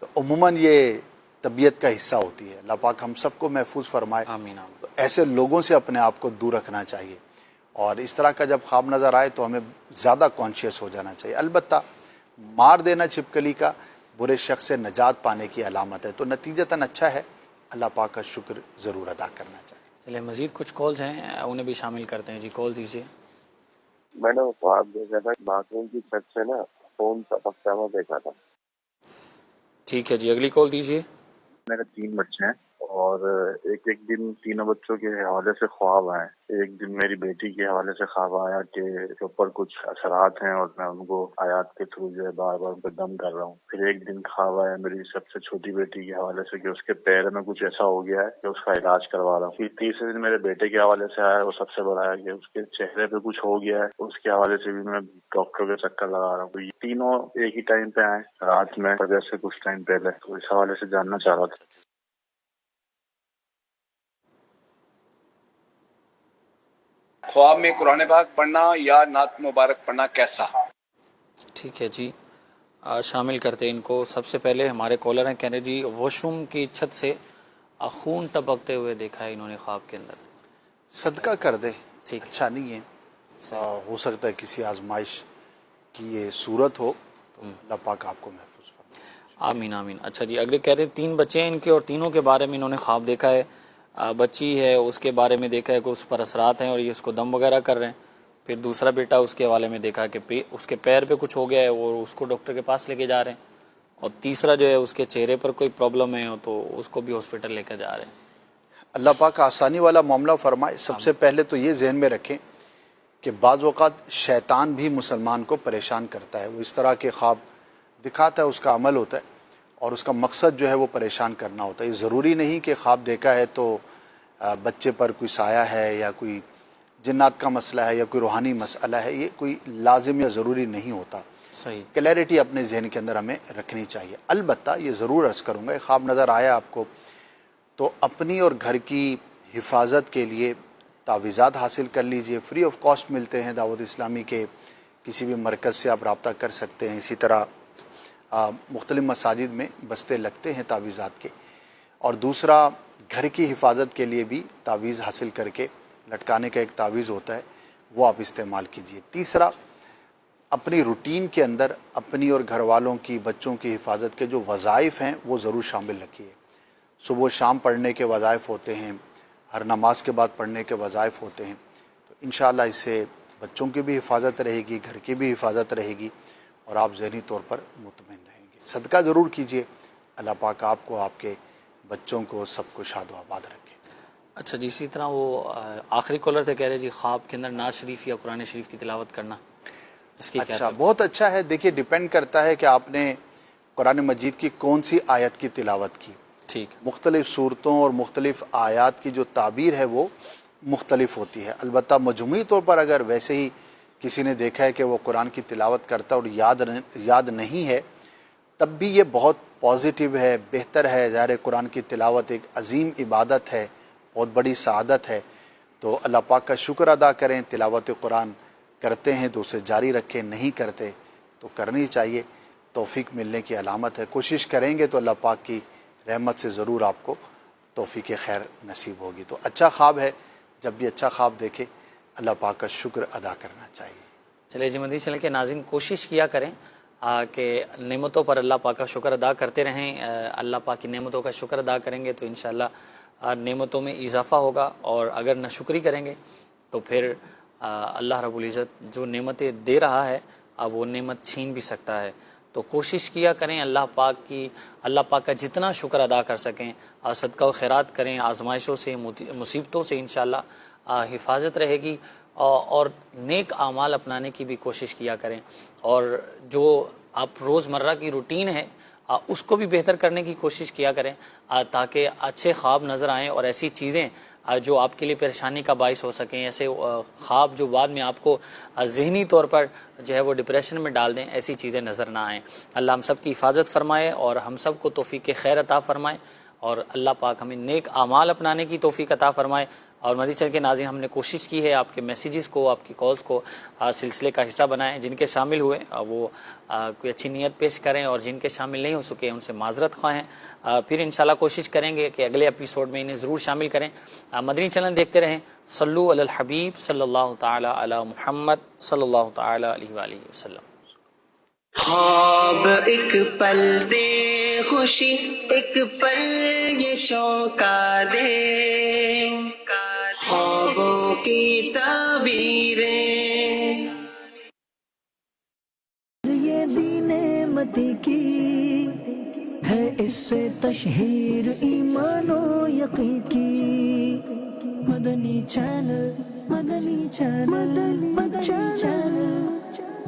تو عموماً یہ طبیعت کا حصہ ہوتی ہے. اللہ پاک ہم سب کو محفوظ فرمائے. آمین. تو ایسے لوگوں سے اپنے آپ کو دور رکھنا چاہیے، اور اس طرح کا جب خواب نظر آئے تو ہمیں زیادہ کانشیس ہو جانا چاہیے. البتہ مار دینا چھپکلی کا برے شخص سے نجات پانے کی علامت ہے، تو نتیجتاً اچھا ہے، اللہ پاک کا شکر ضرور ادا کرنا چاہیے. چلے مزید کچھ کالز ہیں انہیں بھی شامل کرتے ہیں. جی کال دیجیے. میں نے خواب دیکھا تھا، باتھ روم کی چھت سے نا فون ٹپکتا ہوا دیکھا تھا. ٹھیک ہے جی، اگلی کال دیجیے. میرے 3 بچے ہیں اور ایک دن تینوں بچوں کے حوالے سے خواب آئے. ایک دن میری بیٹی کے حوالے سے خواب آیا کہ اوپر کچھ اثرات ہیں اور میں ان کو آیات کے تھرو جو ہے بار بار ان پہ دم کر رہا ہوں. پھر ایک دن خواب آیا میری سب سے چھوٹی بیٹی کے حوالے سے کہ اس کے پیر میں کچھ ایسا ہو گیا ہے کہ اس کا علاج کروا رہا ہوں. پھر تیسرے دن میرے بیٹے کے حوالے سے آیا، وہ سب سے بڑا ہے کہ اس کے چہرے پہ کچھ ہو گیا ہے، اس کے حوالے سے بھی میں ڈاکٹر کے چکر لگا رہا ہوں. تو یہ تینوں ایک ہی ٹائم پہ آئے رات میں فجر سے کچھ ٹائم پہلے. تو اس حوالے سے جاننا چاہ رہا تھا. خواب میں قرآن پاک پڑھنا یا نعت مبارک پڑھنا کیسا؟ ٹھیک ہے جی، شامل کرتے ہیں ان کو. سب سے پہلے ہمارے کالر ہیں، کہہ رہے جی واش روم کی چھت سے خون ٹپکتے ہوئے دیکھا ہے انہوں نے خواب کے اندر. صدقہ کر دے، اچھا نہیں ہے. ہو سکتا ہے کسی آزمائش کی یہ صورت ہو، تو اللہ پاک آپ کو محفوظ فرمائے. آمین آمین. اچھا جی، اگلے کہہ رہے 3 بچے ہیں ان کے اور تینوں کے بارے میں انہوں نے خواب دیکھا ہے. بچی ہے اس کے بارے میں دیکھا ہے کہ اس پر اثرات ہیں اور یہ اس کو دم وغیرہ کر رہے ہیں. پھر دوسرا بیٹا اس کے حوالے میں دیکھا کہ اس کے پیر پہ کچھ ہو گیا ہے اور اس کو ڈاکٹر کے پاس لے کے جا رہے ہیں. اور تیسرا جو ہے اس کے چہرے پر کوئی پرابلم ہے تو اس کو بھی ہاسپٹل لے کے جا رہے ہیں. اللہ پاک آسانی والا معاملہ فرمائے. سب سے پہلے تو یہ ذہن میں رکھیں کہ بعض اوقات شیطان بھی مسلمان کو پریشان کرتا ہے. وہ اس طرح کے خواب دکھاتا ہے، اس کا عمل ہوتا ہے اور اس کا مقصد جو ہے وہ پریشان کرنا ہوتا ہے. یہ ضروری نہیں کہ خواب دیکھا ہے تو بچے پر کوئی سایہ ہے یا کوئی جنات کا مسئلہ ہے یا کوئی روحانی مسئلہ ہے. یہ کوئی لازم یا ضروری نہیں ہوتا. صحیح کلیئرٹی اپنے ذہن کے اندر ہمیں رکھنی چاہیے. البتہ یہ ضرور عرض کروں گا، خواب نظر آیا آپ کو تو اپنی اور گھر کی حفاظت کے لیے تعویذات حاصل کر لیجئے. فری آف کاسٹ ملتے ہیں دعوت اسلامی کے کسی بھی مرکز سے، آپ رابطہ کر سکتے ہیں. اسی طرح مختلف مساجد میں بستے لگتے ہیں تعویذات کے. اور دوسرا، گھر کی حفاظت کے لیے بھی تعویذ حاصل کر کے لٹکانے کا ایک تعویذ ہوتا ہے، وہ آپ استعمال کیجئے. تیسرا، اپنی روٹین کے اندر اپنی اور گھر والوں کی، بچوں کی حفاظت کے جو وظائف ہیں وہ ضرور شامل رکھیے. صبح و شام پڑھنے کے وظائف ہوتے ہیں، ہر نماز کے بعد پڑھنے کے وظائف ہوتے ہیں. تو انشاءاللہ اس سے بچوں کی بھی حفاظت رہے گی، گھر کی بھی حفاظت رہے گی اور آپ ذہنی طور پر مطمئن رہیں گے. صدقہ ضرور کیجئے. اللہ پاک آپ کو، آپ کے بچوں کو، سب کو شاد و آباد رکھے. اچھا جی، اسی طرح وہ آخری کالر تھے، کہہ رہے جی خواب کے اندر نعت شریف یا قرآن شریف کی تلاوت کرنا، اس کی اچھا، بہت اچھا ہے. دیکھیے ڈیپینڈ کرتا ہے کہ آپ نے قرآن مجید کی کون سی آیت کی تلاوت کی. ٹھیک، مختلف صورتوں اور مختلف آیات کی جو تعبیر ہے وہ مختلف ہوتی ہے. البتہ مجموعی طور پر اگر ویسے ہی کسی نے دیکھا ہے کہ وہ قرآن کی تلاوت کرتا اور یاد نہیں ہے، تب بھی یہ بہت پازیٹیو ہے، بہتر ہے. ظاہر قرآن کی تلاوت ایک عظیم عبادت ہے، بہت بڑی سعادت ہے. تو اللہ پاک کا شکر ادا کریں. تلاوت قرآن کرتے ہیں تو اسے جاری رکھیں، نہیں کرتے تو کرنی چاہیے. توفیق ملنے کی علامت ہے. کوشش کریں گے تو اللہ پاک کی رحمت سے ضرور آپ کو توفیق خیر نصیب ہوگی. تو اچھا خواب ہے، جب بھی اچھا خواب دیکھیں اللہ پاک کا شکر ادا کرنا چاہیے. چلے جی، مدنی چینل کے ناظرین کوشش کیا کریں کہ نعمتوں پر اللہ پاک کا شکر ادا کرتے رہیں. اللہ پاک کی نعمتوں کا شکر ادا کریں گے تو انشاءاللہ نعمتوں میں اضافہ ہوگا، اور اگر ناشکری کریں گے تو پھر اللہ رب العزت جو نعمتیں دے رہا ہے اب وہ نعمت چھین بھی سکتا ہے. تو کوشش کیا کریں اللہ پاک کا جتنا شکر ادا کر سکیں. صدقہ و خیرات کریں. آزمائشوں سے، مصیبتوں سے انشاءاللہ حفاظت رہے گی، اور نیک اعمال اپنانے کی بھی کوشش کیا کریں. اور جو آپ روزمرہ کی روٹین ہے اس کو بھی بہتر کرنے کی کوشش کیا کریں تاکہ اچھے خواب نظر آئیں اور ایسی چیزیں جو آپ کے لیے پریشانی کا باعث ہو سکیں، ایسے خواب جو بعد میں آپ کو ذہنی طور پر جو ہے وہ ڈپریشن میں ڈال دیں، ایسی چیزیں نظر نہ آئیں. اللہ ہم سب کی حفاظت فرمائے اور ہم سب کو توفیق خیر عطا فرمائے اور اللہ پاک ہمیں نیک اعمال اپنانے کی توفیق عطا فرمائے. اور مدنی چینل کے ناظرین، ہم نے کوشش کی ہے آپ کے میسیجز کو، آپ کی کالز کو سلسلے کا حصہ بنائیں. جن کے شامل ہوئے وہ کوئی اچھی نیت پیش کریں، اور جن کے شامل نہیں ہو سکے ان سے معذرت خواہ ہیں. پھر انشاءاللہ کوشش کریں گے کہ اگلے ایپیسوڈ میں انہیں ضرور شامل کریں. مدنی چینل دیکھتے رہیں. صلو علی الحبیب صلی اللہ تعالی علی محمد صلی اللہ تعالی علیہ وآلہ وسلم. خواب ایک پل دے خوشی ایک پل یہ چونکا دے، خوابوں کی تعبیریں. یہ دین متی کی ہے، اس سے تشہیر ایمان و یقین کی. مدنی چینل، مدنی چینل، مدنی چینل،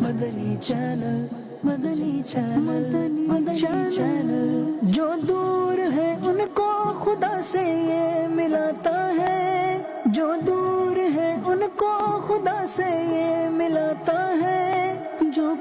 مدنی چینل، مدنی چینل، مدنی چینل. جو دور ہے ان کو خدا سے یہ ملاتا ہے، جو دور ہے ان کو خدا سے یہ ملاتا ہے. جو